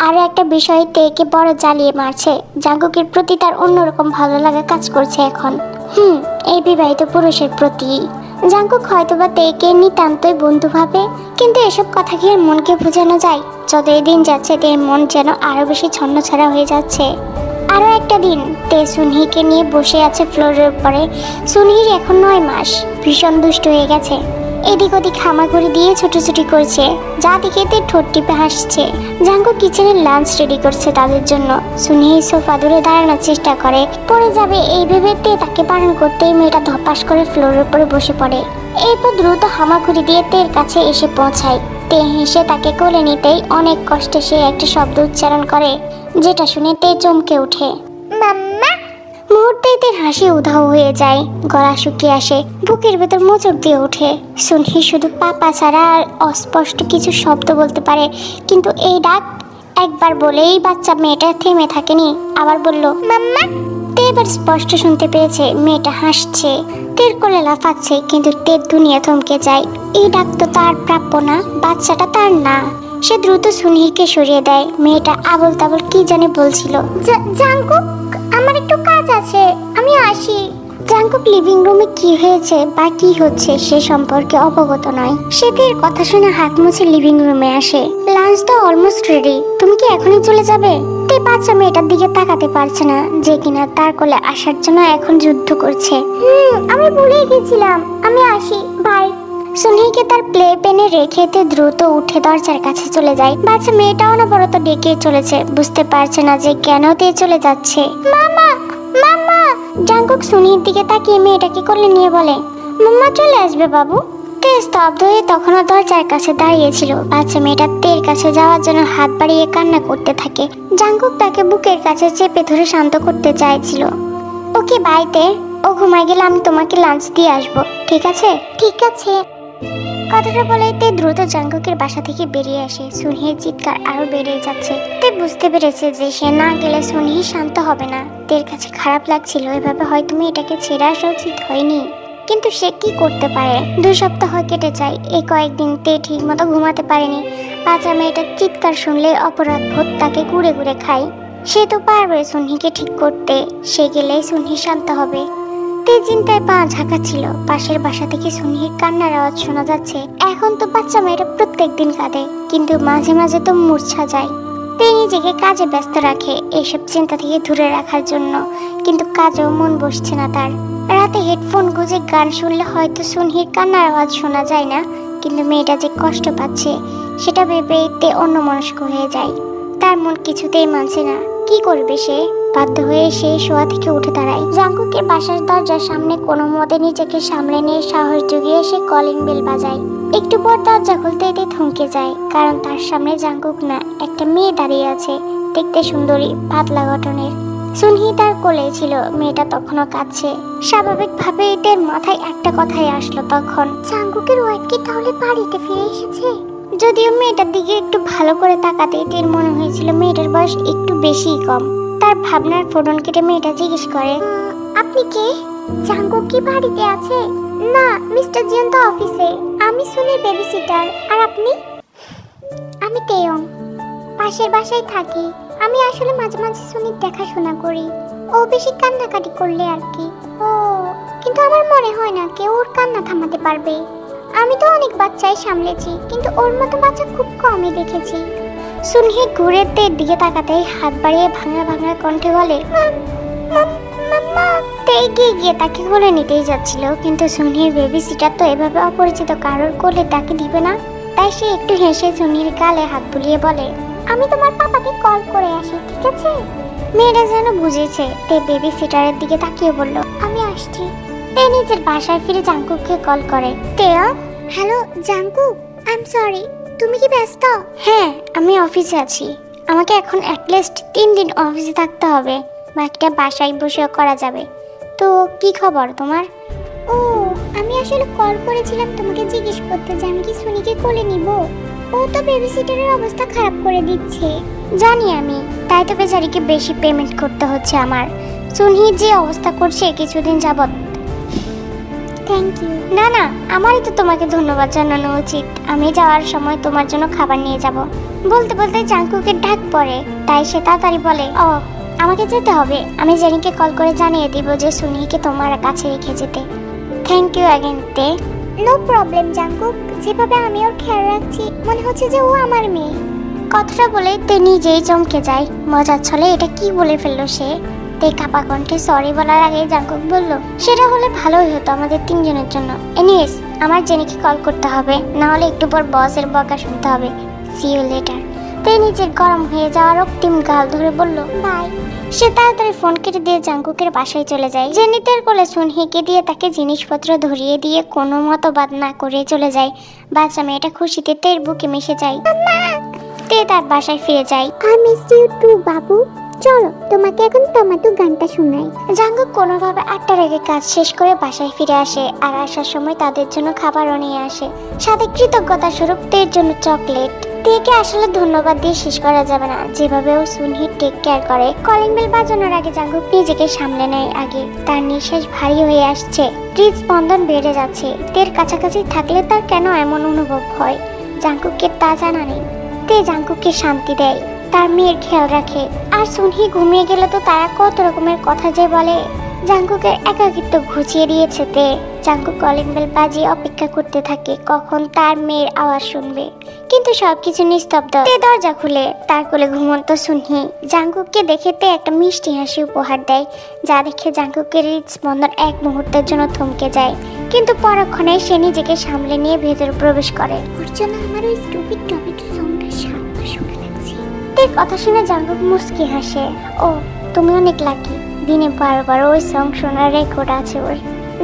আরও একটা বিষয় তেকে বড় জ্বালিয়ে মারছে, জাঙ্কুকের প্রতি তার অন্যরকম ভালো লাগা কাজ করছে এখন। এই বিবাহিত পুরুষের প্রতি। জাঙ্কুক হয়তোবা তেকে নিতান্তই বন্ধু ভাবে, কিন্তু এসব কথা কি আর মনকে বোঝানো যায়? যতই দিন যাচ্ছে তের মন যেন আরো বেশি ছন্নছাড়া হয়ে যাচ্ছে। আরো একটা দিন তে সুনহিকে নিয়ে বসে আছে ফ্লোরের উপরে। সুনহির এখন 9 মাস, ভীষণ দুষ্ট হয়ে গেছে। এদিক ওদিক হামাগুড়ি দিয়ে ছোটাছুটি করছে, যা দেখে তে ঠোঁট টিপে হাসছে। জাঙ্কুক কিচেনে লাঞ্চ রেডি করছে তাদের জন্য। সুনহি সোফা দূরে দাঁড়ানোর চেষ্টা করে, পড়ে যাবে এই ভেবে তে তাকে বারণ করতেই মেয়েটা ধপাস করে ফ্লোরের উপরে বসে পড়ে। এরপর দ্রুত হামাগুড়ি দিয়ে তের কাছে এসে পৌঁছায়। তে হেসে তাকে কোলে নিতেই অনেক কষ্টে সে একটা শব্দ উচ্চারণ করে, যেটা শুনে তে চমকে ওঠে। মাম্মা। মুহূর্তেই তের হাসি উধাও হয়ে যায়, গলা শুকিয়ে আসে, বুকের ভেতর মোচড় দিয়ে ওঠে। সুনহি শুধু পাপা ছাড়া আর অস্পষ্ট কিছু শব্দ বলতে পারে, কিন্তু এই ডাক একবার বলেই বাচ্চা মেয়েটা থেমে থাকেনি, আবার বলল মাম্মা। তে এবার স্পষ্ট শুনতে পেয়েছে মেয়েটা হাসছে, তের কোলে লাফাচ্ছে, কিন্তু তের দুনিয়া থমকে যায়। এই ডাক তো তার প্রাপ্য না, বাচ্চাটা তার না। সে দ্রুত সুনহিকে সরিয়ে দেয়। মেয়েটা আবল তাবল কি জানে বলছিল। জাঙ্কুক, আমার একটু কাজ আছে, আমি আসি। জাঙ্কুক লিভিং রুমে কি হয়েছে বা কি হচ্ছে সে সম্পর্কে অবগত নয়। সে তের কথা শুনে হাত মুছে লিভিং রুমে আসে। লাঞ্চ তো অলমোস্ট রেডি, তুমি কি এখনই চলে যাবে? তে বাচ্চা মেয়েটার দিকে তাকাতে পারছে না, যে কিনা তার কোলে আসার জন্য এখন যুদ্ধ করছে। আমি ভুলেই গেছিলাম, আমি আসি, বাই। সুনহিকে তার প্লে পেনে রেখে তে দ্রুত উঠে দরজার কাছে চলে যায়। বাচ্চা মেয়েটা অনবরত ডেকে চলেছে, বুঝতে পারছে না যে কেন তে চলে যাচ্ছে। মামা, মামা। জাঙ্কুক সুনহির দিকে তাকিয়ে মেয়েটাকে কোলে নিয়ে বলে, মাম্মা চলে আসবে বাবু। তে স্তব্ধ হয়ে তখনও দরজার কাছে দাঁড়িয়েছিল। বাচ্চা মেয়েটা তের কাছে যাওয়ার জন্য হাত বাড়িয়ে কান্না করতে থাকে। জাঙ্কুক তাকে বুকের কাছে চেপে ধরে শান্ত করতে চাইছিল। ওকে বাই তে, ও ঘুমায় গেলে আমি তোমাকে লাঞ্চ দিয়ে আসবো, ঠিক আছে? ঠিক আছে। কথাটা বলে তে দ্রুত জাঙ্কুকের বাসা থেকে বেরিয়ে আসে। সুনহির চিৎকার আরো বেড়ে যাচ্ছে। তে বুঝতে পেরেছে যে সে না গেলে সুনহি শান্ত হবে না। তের কাছে খারাপ লাগছিল, এভাবে হয়তো মেয়েটাকে ছেড়ে আসা উচিত হয়নি, কিন্তু সে কি করতে পারে? 2 সপ্তাহ কেটে যায়। এই কয়েকদিন তে ঠিক মতো ঘুমাতে পারেনি। বাচ্চা মেয়েটার চিৎকার শুনলে অপরাধ বোধ তাকে ঘুরে ঘুরে খায়। সে তো পারবে সুনহিকে ঠিক করতে, সে গেলেই সুনহি শান্ত হবে। তে চিন্তায় পা ঝাঁকাচ্ছিল। পাশের বাসা থেকে সুনহির কান্নার আওয়াজ শোনা যাচ্ছে। এখন তো বাচ্চা মেয়েটা প্রত্যেকদিন কাঁদে, কিন্তু মাঝে মাঝে তো মূর্ছা যায়। তে নিজেকে কাজে ব্যস্ত রাখে এইসব চিন্তা থেকে দূরে রাখার জন্য, কিন্তু কাজেও মন বসছে না তার। রাতে হেডফোন গুঁজে গান শুনলে হয়তো সুনহির কান্নার আওয়াজ শোনা যায় না, কিন্তু মেয়েটা যে কষ্ট পাচ্ছে সেটা ভেবে তে অন্যমনস্ক হয়ে যায়। তার মন কিছুতেই মানছে না। কি করবে সে? বাধ্য হয়ে সে শোয়া থেকে উঠে দাঁড়ায়। জাঙ্কুকের বাসার দরজার সামনে কোনো মতে নিজেকে সামলে নিয়ে সাহস জুগিয়ে সে কলিং বেল বাজায়। একটু পর দরজা খুলতে এতে থমকে যায়, কারণ তার সামনে জাঙ্কুক না, একটা মেয়ে দাঁড়িয়ে আছে, দেখতে সুন্দরী, পাতলা গঠনের। সুনহি তার কোলে ছিল। মেয়েটা তখনও কাঁদছে। স্বাভাবিকভাবে এদের মাথায় একটা কথাই আসলো তখন, জাঙ্কুকের ওয়াইফ কি তাহলে বাড়িতে ফিরে এসেছে? যদিও মেয়েটার দিকে একটু ভালো করে তাকাতে এদের মনে হয়েছিল মেয়েটার বয়স একটু বেশিই কম। তার ভাবনার ফোটন কেটে মেয়েটা জিজ্ঞেস করে, আপনি কে? জাঙ্কুক কি বাড়িতে আছে? না, মিস্টার জিয়ন তো অফিসে। আমি সুনির বেবি সিটার। আর আপনি? আমি তেয়ং, পাশের বাসায় থাকি। আমি আসলে মাঝে মাঝে সুনির দেখাশোনা করি, ও বেশি কান্নাকাটি করলে আর কি। ও, কিন্তু আমার মনে হয় না কেউ ওর কান্না থামাতে পারবে। আমি তো অনেক বাচ্চাই সামলেছি, কিন্তু ওর মতো বাচ্চা খুব কমই দেখেছি। সুনহি ঘুরে তের দিকে তাকাতেই হাত বাড়িয়ে ভাঙা ভাঙা কণ্ঠে বলে, মাম্মা। তে এগিয়ে গিয়ে তাকে কোলে নিতেই যাচ্ছিল, কিন্তু সুনহির বেবি সিটার তো এভাবে অপরিচিত কারোর কোলে তাকে দিবে না। তাই সে একটু হেসে সুনহির গালে হাত বুলিয়ে বলে, আমি তোমার পাপাকে কল করে আসি, ঠিক আছে? মেয়েটা যেন বুঝেছে। তে বেবি সিটারের দিকে তাকিয়ে বলল, আমি আসছি। তে নিজের বাসায় ফিরে জাঙ্কুককে কল করে। তেয়া, hello Jungkook, I am sorry, তুমি কি ব্যস্ত? হ্যাঁ, আমি অফিসে আছি। আমাকে এখন অ্যাটলিস্ট 3 দিন অফিসে থাকতে হবে, বাকিটা বাসায় বসেও করা যাবে। তো কি খবর তোমার? ও, আমি আসলে কল করেছিলাম তোমাকে জিজ্ঞেস করতে যে আমি কি সুনিকে কোলে নিব। ও তো বেবি সিটারের অবস্থা খারাপ করে দিচ্ছে। জানি আমি, তাই তো বেচারিকে বেশি পেমেন্ট করতে হচ্ছে আমার। সুনহি যে অবস্থা করছে কিছুদিন যাবত। Thank you. না না, আমারই তো তোমাকে ধন্যবাদ জানানো উচিত। আমি যাওয়ার সময় তোমার জন্য খাবার নিয়ে যাব। বলতে বলতে জাঙ্কুকের ডাক পড়ে, তাই সে তাড়াতাড়ি বলে, ও আমাকে যেতে হবে। আমি জেনিকে কল করে জানিয়ে দিব যে সুনিকে তোমার কাছে রেখে যেতে। থ্যাংক ইউ অ্যাগেন তে। নো প্রবলেম জাঙ্কুক, যেভাবে আমি ওর খেয়াল রাখছি মনে হচ্ছে যে ও আমার মেয়ে। কথাটা বলে তে নিজেই চমকে যায়। মজার ছলে এটা কি বলে ফেললো সে। তে কাপা কণ্ঠে সরি বলার আগে জাঙ্কুক বলল, সেটা হলে ভালোই হতো আমাদের তিনজনের জন্য। এনিওয়েজ আমার জেনিকে কল করতে হবে, না হলে একটু পর বসের বকা শুনতে হবে। See you later. তে নিজের গরম হয়ে যাওয়ার রক্তিম গাল ধরে বলল বাই। সে তাড়াতাড়ি ফোন কেটে দিয়ে জাঙ্কুকের বাসায় চলে যায়। জেনিতের কোলে সুনহিকে দিয়ে তাকে জিনিসপত্র ধরিয়ে দিয়ে কোনো মতবাদ না করে চলে যায়। বাচ্চা মেয়েটা খুশিতে তের বুকে মিশে যায়। তে তার বাসায় ফিরে যায়। আই মিস ইউ টু বাবু, চলো তোমাকে এখন টমেটো গানটা শোনাই। জাঙ্কুক কোনোভাবে 8টার আগে কাজ শেষ করে বাসায় ফিরে আসে, আর আসার সময় তাদের জন্য খাবারও নিয়ে আসে, সাথে কৃতজ্ঞতা স্বরূপ তের জন্য চকলেট। তেকে আসলে ধন্যবাদ দিয়ে শেষ করা যাবে না, যেভাবে ও সুনহি টেক কেয়ার করে। কলিং বেল বাজানোর আগে জাঙ্কুক নিজেকে সামলে নেয়। আগে তার নিঃশ্বাস ভারী হয়ে আসছে, হৃদস্পন্দন বেড়ে যাচ্ছে। তের কাছাকাছি থাকলে তার কেন এমন অনুভব হয় জাঙ্কুককে তা জানা নেই। তে জাঙ্কুককে শান্তি দেয়, তার মেয়ের খেয়াল রাখে। আর সুনহি ঘুমিয়ে গেলে তো তারা কত রকমের কথা যে বলে। জাঙ্কুকের একাকিত্ব ঘুচিয়ে দিয়েছে তে। জাঙ্কুক কলিং বেল বাজিয়ে অপেক্ষা করতে থাকে কখন তার মেয়ের আওয়াজ শুনবে, কিন্তু সবকিছু নিস্তব্ধ। তে দরজা খুলে তার কোলে ঘুমন্ত সুনহি জাঙ্কুককে দেখে তে একটা মিষ্টি হাসি উপহার দেয়, যা দেখে জাঙ্কুকের হৃদস্পন্দন এক মুহূর্তের জন্য থমকে যায়। কিন্তু পরক্ষণে সে নিজেকে সামলে নিয়ে ভেতরে প্রবেশ করে। ওর জন্য আমার ওই স্টুপিড টমেটো সঙ্গটা সারাবার শোনা লাগছে। তে কথা শুনে জাঙ্কুক মুস্কি হাসে। ও তুমি অনেক লাকি, দিনে বারবার ওই সং শোনার রেকর্ড আছে ওর।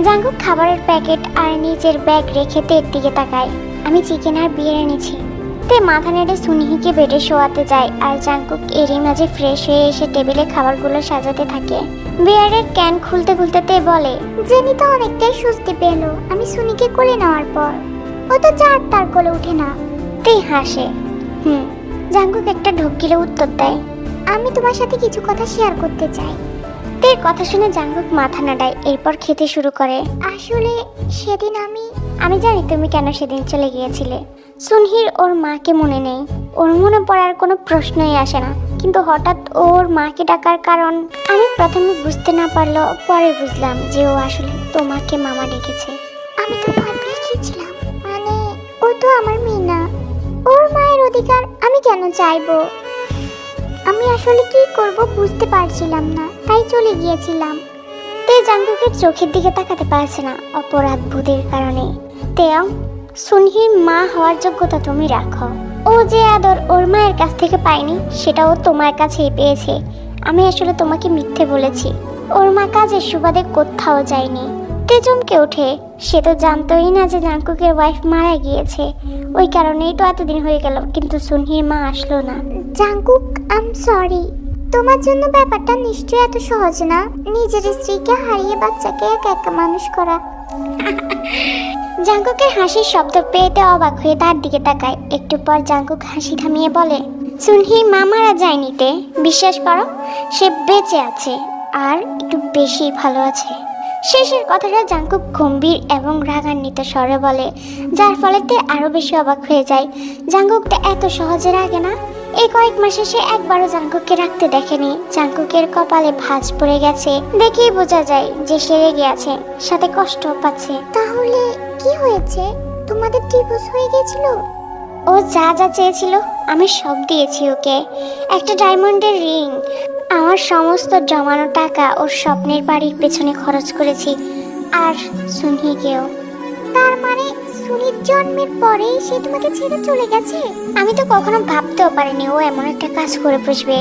জাঙ্কুক খাবারের প্যাকেট আর নিজের ব্যাগ রেখে তের দিকে তাকায়। আমি চিকেন আর বিয়ার এনেছি। তে মাথা নেড়ে সুনহিকে বেডে শোয়াতে যায়, আর জাঙ্কুক এরই মাঝে ফ্রেশ হয়ে এসে টেবিলে খাবারগুলো সাজাতে থাকে। বিয়ারের ক্যান খুলতে খুলতে তে বলে, জেনি তো অনেকটাই স্বস্তি পেল আমি সুনিকে কোলে নেওয়ার পর। ও তো চার তার কোলে উঠে না। তে হাসে। জাঙ্কুক একটা ঢোক গিলে উত্তর দেয়, আমি তোমার সাথে কিছু কথা শেয়ার করতে চাই। তের কথা শুনে জাঙ্কুক মাথা নাড়ায়, এরপর খেতে শুরু করে। আসলে সেদিন আমি জানি তুমি কেন সেদিন চলে গিয়েছিলে। সুনহির ওর মাকে মনে নেই, ওর মনে পড়ার কোনো প্রশ্নই আসে না, কিন্তু হঠাৎ ওর মাকে ডাকার কারণ আমি প্রথমে বুঝতে না পারলেও পরে বুঝলাম যে ও আসলে তোমাকে মামা ডেকেছে। আমি তো ভয় পেয়ে গিয়েছিলাম, মানে ও তো আমার মেয়ে না, ওর মায়ের অধিকার আমি কেন চাইবো। আমি আসলে কি করব বুঝতে পারছিলাম না, তাই চলে গিয়েছিলাম। তে জাঙ্কুকের চোখের দিকে তাকাতে পারছে না অপরাধ বোধের কারণে। তেয়ং, সুনহির মা হওয়ার যোগ্যতা তুমি রাখো। ও যে আদর ওর মায়ের কাছ থেকে পায়নি সেটাও তোমার কাছেই পেয়েছে। আমি আসলে তোমাকে মিথ্যে বলেছি, ওর মা কাজের সুবাদে কোথাও যায়নি। তে চমকে ওঠে, সে তো জানতোই না যে জাঙ্কুকের ওয়াইফ মারা গিয়েছে। ওই কারণেই তো এতদিন হয়ে গেল, কিন্তু সুনহির মা আসলো না। জাঙ্কুক আই এম সরি, তোমার জন্য ব্যাপারটা নিশ্চয়ই এত সহজ না, নিজের স্ত্রীকে হারিয়ে বাচ্চাকে একা একা মানুষ করা। জাঙ্কুকের হাসির শব্দ পেতে অবাক হয়ে তার দিকে তাকায়। একটু পর জাঙ্কুক হাসি থামিয়ে বলে, সুনহির মা মারা যায়নি তে, বিশ্বাস করো সে বেঁচে আছে, আর একটু বেশি ভালো আছে। শেষের কথাটা জাঙ্কুক গম্ভীর এবং রাগান্বিত স্বরে বলে, যার ফলে তে আরো বেশি অবাক হয়ে যায়। জাঙ্কুকটা এত সহজে রাগে না। এই কয়েক মাসে সে একবারও জাঙ্কুককে রাখতে দেখেনি। জাঙ্কুকের কপালে ভাঁজ পড়ে গেছে, দেখেই বোঝা যায় যে সে রেগে আছে, সাথে কষ্টও পাচ্ছে। তাহলে কি হয়েছে, তোমাদের ডিভোর্স হয়ে গেছিল? ও যা যা চেয়েছিল আমি সব দিয়েছি ওকে। একটা ডায়মন্ডের রিং, আমার সমস্ত জমানো টাকা ওর স্বপ্নের বাড়ির পেছনে খরচ করেছি, আর সুনহিকেও। তার মানে সুনির জন্মের পরেই সে তোমাকে ছেড়ে চলে গেছে? আমি তো কখনো ভাবতেও পারিনি ও এমন একটা কাজ করে বসবে।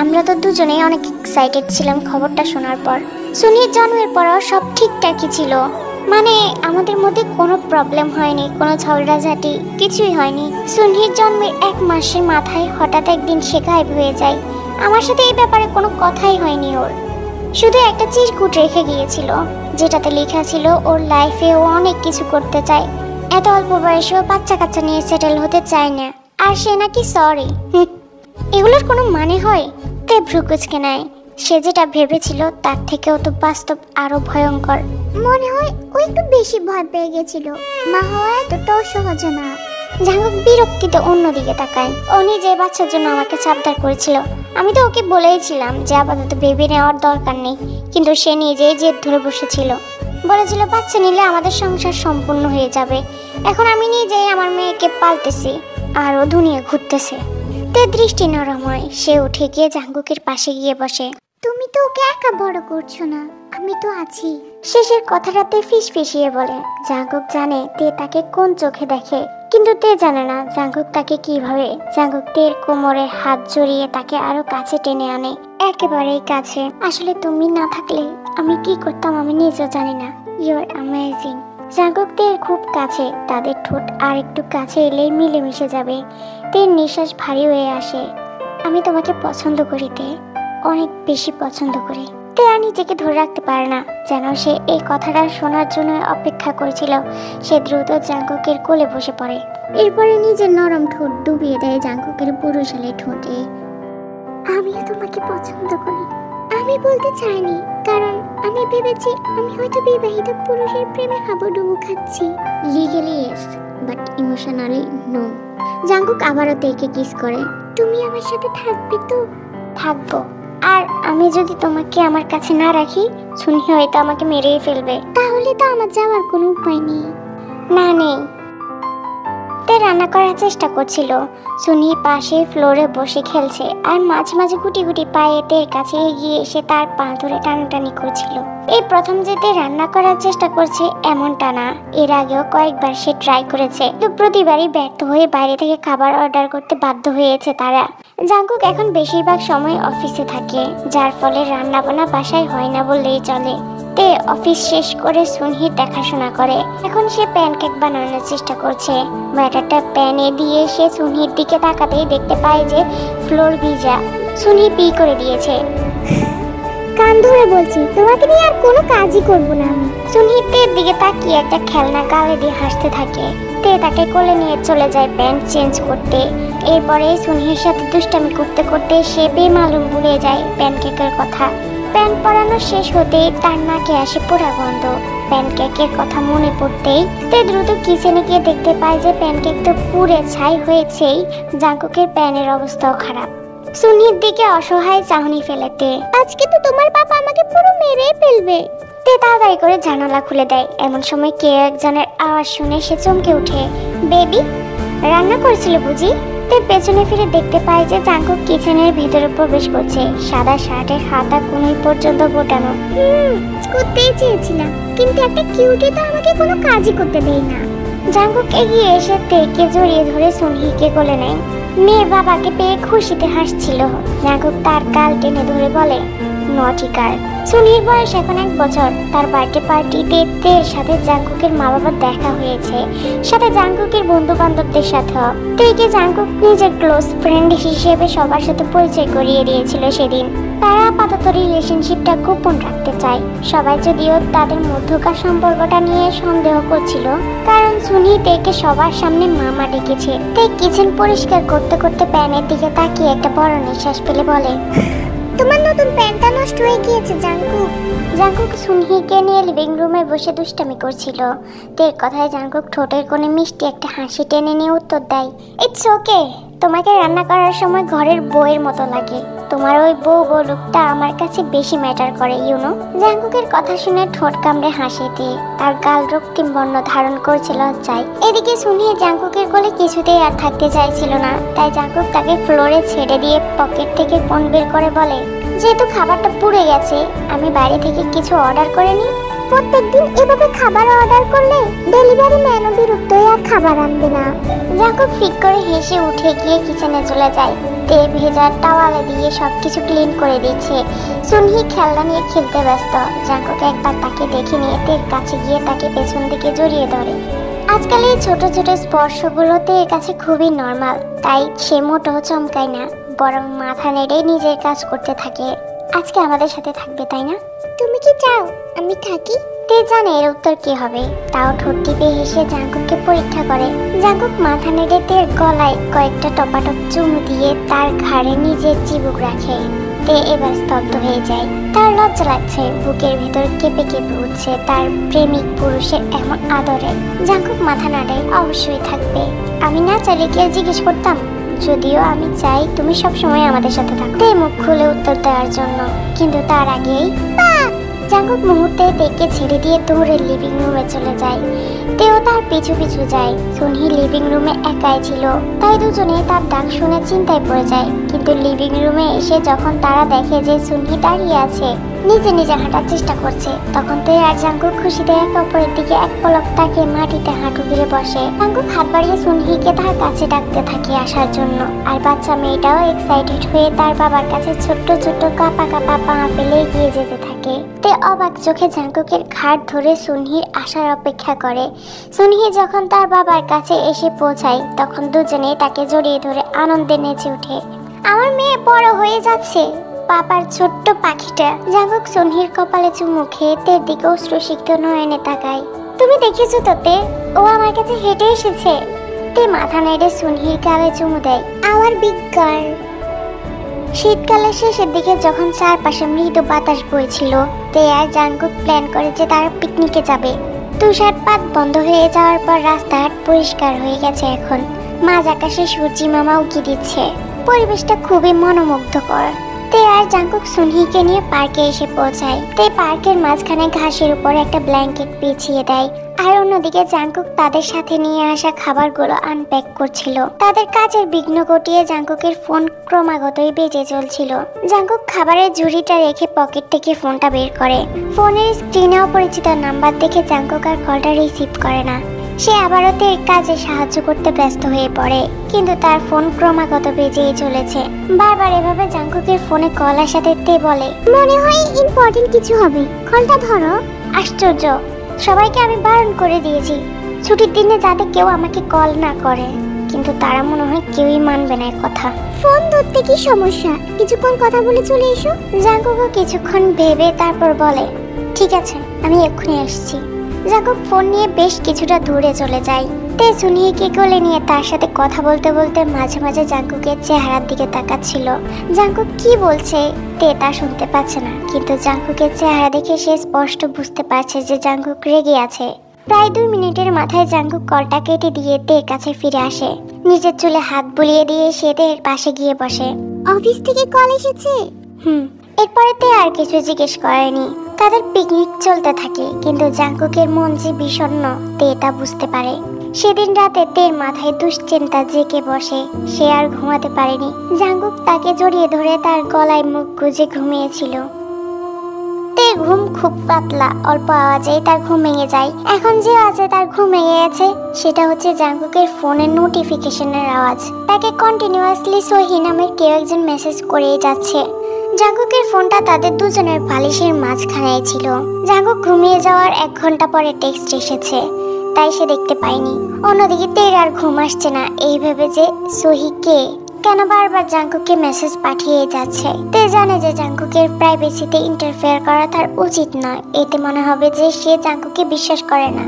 আমরা তো দুজনেই অনেক এক্সাইটেড ছিলাম খবরটা শোনার পর। সুনির জন্মের পরও সব ঠিকঠাকই ছিল, মানে আমাদের মধ্যে কোনো প্রবলেম হয়নি, কোনো ঝগড়াঝাটি কিছুই হয়নি। সুনহির জন্মের 1 মাসের মাথায় হঠাৎ একদিন সে গায়েব হয়ে যায়। আমার সাথে এই ব্যাপারে কোনো কথাই হয়নি ওর, শুধু একটা চিরকুট রেখে গিয়েছিল যেটাতে লেখা ছিল ওর লাইফে ও অনেক কিছু করতে চায়, এত অল্প বয়সেও বাচ্চা কাচ্চা নিয়ে সেটেল হতে চায় না, আর সে নাকি সরি। এগুলোর কোনো মানে হয়? তে ভ্রুকুচকে নেয়। সে যেটা ভেবেছিল তার থেকেও তো বাস্তব আরো ভয়ঙ্কর। মনে হয় ও একটু বেশি ভয় পেয়ে গেছিল, মা হওয়া এতটাও সহজ না। জাঙ্কুক বিরক্তিতে অন্যদিকে তাকায়। ও নিজে বাচ্চার জন্য আমাকে সাবধান করেছিল, আমি তো ওকে বলেইছিলাম যে আপাতত বেবি নেওয়ার দরকার নেই, কিন্তু সে নিজেই জেদ ধরে বসেছিল। বলেছিল বাচ্চা নিলে আমাদের সংসার সম্পূর্ণ হয়ে যাবে। এখন আমি নিজেই আমার মেয়েকে পালতেছি আর ও দুনিয়া ঘুরতেছে। তে দৃষ্টি নরম হয়, সে উঠে গিয়ে জাঙ্কুকের পাশে গিয়ে বসে। তুমি তো ওকে একা বড় করছো না, আমি তো আছি। শেষের কথাটাতে ফিসফিসিয়ে বলে। জাঙ্কুক জানে তে তাকে কোন চোখে দেখে, কিন্তু তে জানে না জাঙ্কুক তাকে কিভাবে। জাঙ্কুক তের কোমরে হাত জড়িয়ে তাকে আরো কাছে টেনে আনে, একেবারেই কাছে। আসলে তুমি না থাকলে আমি কি করতাম আমি নিজেও জানি না। You are amazing. জাঙ্কুক তের খুব কাছে, তাদের ঠোঁট আর একটু কাছে এলেই মিলেমিশে যাবে। তের নিঃশ্বাস ভারী হয়ে আসে। আমি তোমাকে পছন্দ করি তে, অনেক বেশি পছন্দ করি। তে আর নিজেকে ধরে রাখতে পারে না, যেন সে এই কথাটা শোনার জন্য অপেক্ষা করেছিল। সে দ্রুত জাঙ্কুকের কোলে বসে পড়ে, এরপরে নিজের নরম ঠোঁট ডুবিয়ে দেয় জাঙ্কুকের পুরুষালী ঠোঁটে। আমিও তোমাকে পছন্দ করি। আমি বলতে চাইনি, কারণ আমি ভেবেছি আমি হয়তো বিবাহিত পুরুষের প্রেমে হাবুডুবু খাচ্ছি। Legally yes, but emotionally no. Jungkook আবারও তেকে কিস করে। তুমি আমার সাথে থাকবে তো? থাকবো। আর আমি যদি তোমাকে আমার কাছে না রাখি, শুনি হয়তো আমাকে মেরেই ফেলবে। তাহলে তো আমার যাওয়ার কোনো উপায় নেই। না, নেই। তে রান্না করার চেষ্টা করছিল। সুনি পাশে ফ্লোরে বসে খেলছে আর মাঝে মাঝে গুটি গুটি পায়ে তের কাছে এগিয়ে এসে তার পা ধরে টানাটানি করছিল। এই প্রথম যে তে রান্না করার চেষ্টা করছে এমনটা না, এর আগেও কয়েকবার সে ট্রাই করেছে, কিন্তু প্রতিবারই ব্যর্থ হয়ে বাইরে থেকে খাবার অর্ডার করতে বাধ্য হয়েছে তারা। জাঙ্কুক এখন বেশিরভাগ সময় অফিসে থাকে, যার ফলে রান্না বান্না বাসায় হয় না বললেই চলে। তে অফিস শেষ করে সুনহির দেখাশোনা করে। এখন সে প্যানকেক বানানোর চেষ্টা করছে। ব্যাটারটা প্যানে দিয়ে সে সুনহির দিকে তাকাতেই দেখতে পায় যে ফ্লোর ভিজা। সুনহি পি করে দিয়েছে। কান ধরে বলছি, তোমাকে নিয়ে আর কোনো কাজই করব না আমি। সুনহি তের দিকে তাকিয়ে একটা খেলনা গালে দিয়ে হাসতে থাকে। তে তাকে কোলে নিয়ে চলে যায় প্যান্ট চেঞ্জ করতে। এরপরে সুনহির সাথে দুষ্টামি করতে করতে সে বেমালুম ভুলে যায় প্যানকেকের কথা। প্যান্ট পরানো শেষ হতেই তার নাকে আসে পোড়া গন্ধ। প্যানকেকের কথা মনে পড়তেই তে দ্রুত কিচেনে গিয়ে দেখতে পায় যে প্যানকেক তো পুড়ে ছাই হয়েছেই, জাঙ্কুকের প্যানের অবস্থাও খারাপ। সুনির দিকে অসহায় চাহনি ফেলেতে, আজকে তো তোমার বাবা আমাকে পুরো মেরে ফেলবে। তে তাড়াতাড়ি করে জানালা খুলে দেয়। এমন সময় কে একজনের আওয়াজ শুনে সে চমকে ওঠে। বেবি, রান্না করেছিল বুঝি? তে পেছনে ফিরে দেখতে পায় যে জাঙ্কুক কিচেনের ভিতরে প্রবেশ করছে। সাদা শার্টের হাতা কোনই পর্যন্ত বোটানো। করতেই চেয়েছিলাম, কিন্তু একটা কিউটে তো আমাকে কোনো কাজই করতে দেয় না। জাঙ্কুক এগিয়ে এসে তেকে জড়িয়ে ধরে সুনহিকে কোলে নেয়। মেয়ে বাবাকে পেয়ে খুশিতে হাসছিল। জাঙ্কুক তার গাল টেনে ধরে বলে, নটি গার্ল। সুনির বয়স এখন 1 বছর। তার বার্থডে পার্টিতে তের সাথে জাঙ্কুকের মা বাবার দেখা হয়েছে, সাথে জাঙ্কুকের বন্ধু বান্ধবদের সাথেও। তেকে জাঙ্কুক নিজের ক্লোজ ফ্রেন্ড হিসেবে সবার সাথে পরিচয় করিয়ে দিয়েছিল সেদিন। তারা আপাতত রিলেশনশিপটা গোপন রাখতে চায়। সবাই যদিও তাদের মধ্যকার সম্পর্কটা নিয়ে সন্দেহ করছিল, কারণ সুনি তেকে সবার সামনে মামা ডেকেছে। তে কিচেন পরিষ্কার করতে করতে প্যানের দিকে তাকিয়ে একটা বড় নিঃশ্বাস ফেলে বলে, তোমার নতুন প্যান্টটা নষ্ট হয়ে গিয়েছে জাঙ্কুক। জাঙ্কুক সুনহিকে নিয়ে লিভিং রুমে বসে দুষ্টামি করছিল। তের কথায় জাঙ্কুক ঠোঁটের কোণে মিষ্টি একটা হাসি টেনে নিয়ে উত্তর দেয়, ইটস ওকে। তোমাকে রান্না করার সময় ঘরের বউয়ের মতো লাগে। তোমার ওই বউ লুকটা আমার কাছে বেশি ম্যাটার করে, ইউনো। জাঙ্কুকের কথা শুনে ঠোঁট কামড়ে হাসে তে। তার গাল রক্তিম বর্ণ ধারণ করছিল লজ্জায়। এদিকে সুনহি জাঙ্কুকের কোলে কিছুতেই আর থাকতে চাইছিল না, তাই জাঙ্কুক তাকে ফ্লোরে ছেড়ে দিয়ে পকেট থেকে ফোন বের করে বলে, যেহেতু খাবারটা পুড়ে গেছে, আমি বাইরে থেকে কিছু অর্ডার করে নিই। প্রত্যেকদিন এভাবে খাবার অর্ডার করলে ডেলিভারি ম্যানও বিরক্ত হয়ে আর খাবার আনবে না। জাঙ্কুক ফিক করে হেসে উঠে গিয়ে কিচেনে চলে যায়। তে ভেজা টাওয়ালে দিয়ে সবকিছু ক্লিন করে দিচ্ছে। সুনহি খেলনা নিয়ে খেলতে ব্যস্ত। জাঙ্কুক একবার তাকে দেখে নিয়ে তের কাছে গিয়ে তাকে পেছন দিকে জড়িয়ে ধরে। আজকাল এই ছোট ছোট স্পর্শগুলো তের কাছে খুবই নর্মাল, তাই সে মোটেও চমকায় না, বরং মাথা নেড়ে নিজের কাজ করতে থাকে। আজকে আমাদের সাথে থাকবে, তাই না? তুমি কি চাও আমি থাকি? তে জানে এর উত্তর কি হবে, তাও ঠোঁট টিপে হেসে জাঙ্কুককে পরীক্ষা করে। জাঙ্কুক মাথা নেড়ে তের গলায় কয়েকটা টপাটপ চুমু দিয়ে তার ঘাড়ে নিজের চিবুক রাখে। তে এবার স্তব্ধ হয়ে যায়। তার লজ্জা লাগছে, বুকের ভেতর কেঁপে কেঁপে উঠছে তার প্রেমিক পুরুষের এমন আদরে। জাঙ্কুক মাথা নাড়ে, অবশ্যই থাকবে। আমি না চাইলে কি জিজ্ঞেস করতাম? যদিও আমি চাই তুমি সবসময় আমাদের সাথে থাকো। তে মুখ খুলে উত্তর দেওয়ার জন্য, কিন্তু তার আগেই জাঙ্কুক মুহূর্তে তেকে ছেড়ে দিয়ে দৌড়ে লিভিং রুমে চলে যায়। তেও তার পিছু পিছু যায়। সুনহি লিভিং রুমে একাই ছিল, তাই দুজনে তার ডাক শুনে চিন্তায় পড়ে যায়। কিন্তু লিভিং রুমে এসে যখন তারা দেখে যে সুনহি দাঁড়িয়ে আছে, নিজে নিজে হাঁটার চেষ্টা করছে, তখন তে আর জাঙ্কুক খুশিতে একে অপরের দিকে এক পলক তাকিয়ে মাটিতে হাঁটু গিরে বসে। জাঙ্কুক হাত বাড়িয়ে সুনহিকে তার কাছে ডাকতে থাকে আসার জন্য, আর বাচ্চা মেয়েটাও এক্সাইটেড হয়ে তার বাবার কাছে ছোট্ট ছোট্ট কাঁপা কাঁপা পা ফেলে এগিয়ে যেতে থাকে। তে অবাক চোখে জাঙ্কুকের ঘাট ধরে সুনহির আসার অপেক্ষা করে। সুনহি যখন তার বাবার কাছে এসে পৌঁছায়, তখন দুজনে তাকে জড়িয়ে ধরে আনন্দে নেচে ওঠে। আমার মেয়ে বড় হয়ে যাচ্ছে, বাবার ছোট্ট পাখিটা। জাঙ্কুক সুনহির কপালে চুমু খেয়ে তের দিকে অশ্রুসিক্ত নয়নে তাকায়। তুমি দেখেছো তো তে, ও আমার কাছে হেঁটে এসেছে। তে মাথা নেড়ে সুনহির গালে চুমু দেয়। আমার বিগ গার্ল। শীতকালের শেষের দিকে যখন চারপাশে মৃদু বাতাস বইছিল, তে আর জাঙ্কুক প্ল্যান করে যে তারা পিকনিকে যাবে। তুষারপাত বন্ধ হয়ে যাওয়ার পর রাস্তাঘাট পরিষ্কার হয়ে গেছে এখন। মাঝ আকাশে সূর্যি মামা উকি দিচ্ছে, পরিবেশটা খুবই মনোমুগ্ধকর। তে আর জাঙ্কুক সুনহিকে নিয়ে পার্কে এসে পৌঁছায়। তে পার্কের মাঝখানে ঘাসের উপর একটা ব্ল্যাঙ্কেট বিছিয়ে দেয়, আর অন্যদিকে জাঙ্কুক তাদের সাথে নিয়ে আসা খাবারগুলো আনপ্যাক করছিল। তাদের কাজের বিঘ্ন ঘটিয়ে জাঙ্কুকের ফোন ক্রমাগতই বেজে চলছিল। জাঙ্কুক খাবারের ঝুড়িটা রেখে পকেট থেকে ফোনটা বের করে। ফোনের স্ক্রিনে অপরিচিত নাম্বার দেখে জাঙ্কুক আর কলটা রিসিভ করে না। সে আবারও তের কাজে সাহায্য করতে ব্যস্ত হয়ে পড়ে, কিন্তু তার ফোন ক্রমাগত বেজেই চলেছে। বারবার এভাবে জাঙ্কুকের ফোনে কল আসাতে তে বলে, মনে হয় ইম্পর্টেন্ট কিছু হবে, কলটা ধরো। আশ্চর্য, সবাইকে আমি বারণ করে দিয়েছি ছুটির দিনে যাতে কেউ আমাকে কল না করে, কিন্তু তারা মনে হয় কেউই মানবে না কথা। ফোন ধরতে কি সমস্যা, কিছুক্ষণ কথা বলে চলে এসো। জাঙ্কুকও কিছুক্ষণ ভেবে তারপর বলে, ঠিক আছে, আমি এক্ষুনি আসছি। জাঙ্কুক ফোন নিয়ে বেশ কিছুটা দূরে চলে যায়। তে সুনহিকে কোলে নিয়ে তার সাথে কথা বলতে বলতে মাঝে মাঝে জাঙ্কুকের চেহারার দিকে তাকাচ্ছিল। জাঙ্কুক কি বলছে তে তা শুনতে পাচ্ছে না, কিন্তু জাঙ্কুকের চেহারা দেখে সে স্পষ্ট বুঝতে পারছে যে জাঙ্কুক রেগে আছে। প্রায় 2 মিনিটের মাথায় জাঙ্কুক কলটা কেটে দিয়ে তের কাছে ফিরে আসে। নিজের চুলে হাত বুলিয়ে দিয়ে সে তের পাশে গিয়ে বসে। অফিস থেকে কল এসেছে? এরপরে তে আর কিছু জিজ্ঞেস করেনি। তাদের পিকনিক চলতে থাকে, কিন্তু জাঙ্কুকের মন যে বিষণ্ণ তে তা বুঝতে পারে। সেদিন রাতে তের মাথায় দুশ্চিন্তা জেঁকে বসে, সে আর ঘুমাতে পারেনি। জাঙ্কুক তাকে জড়িয়ে ধরে তার গলায় মুখ গুজে ঘুমিয়েছিল। তের ঘুম খুব পাতলা, অল্প আওয়াজেই তার ঘুম ভেঙে যায়। এখন যে আওয়াজে তার ঘুম ভেঙে গেছে সেটা হচ্ছে জাঙ্কুকের ফোনের নোটিফিকেশনের আওয়াজ। তাকে কন্টিনিউয়াসলি সোহি নামের কেউ একজন মেসেজ করেই যাচ্ছে। জাঙ্কুকের ফোনটা তাদের দুজনের বালিশের মাঝখানে ছিল। জাঙ্কুক ঘুমিয়ে যাওয়ার 1 ঘন্টা পরে টেক্সট এসেছে, তাই সে দেখতে পায়নি। অন্যদিকে তের আর ঘুম আসছে না, এই ভেবে যে সোহি কে, কেন বারবার জাঙ্কুককে মেসেজ পাঠিয়ে যাচ্ছে। তে জানে যে জাঙ্কুকের প্রাইভেসিতে ইন্টারফেয়ার করা তার উচিত নয়, এতে মনে হবে যে সে জাঙ্কুককে বিশ্বাস করে না।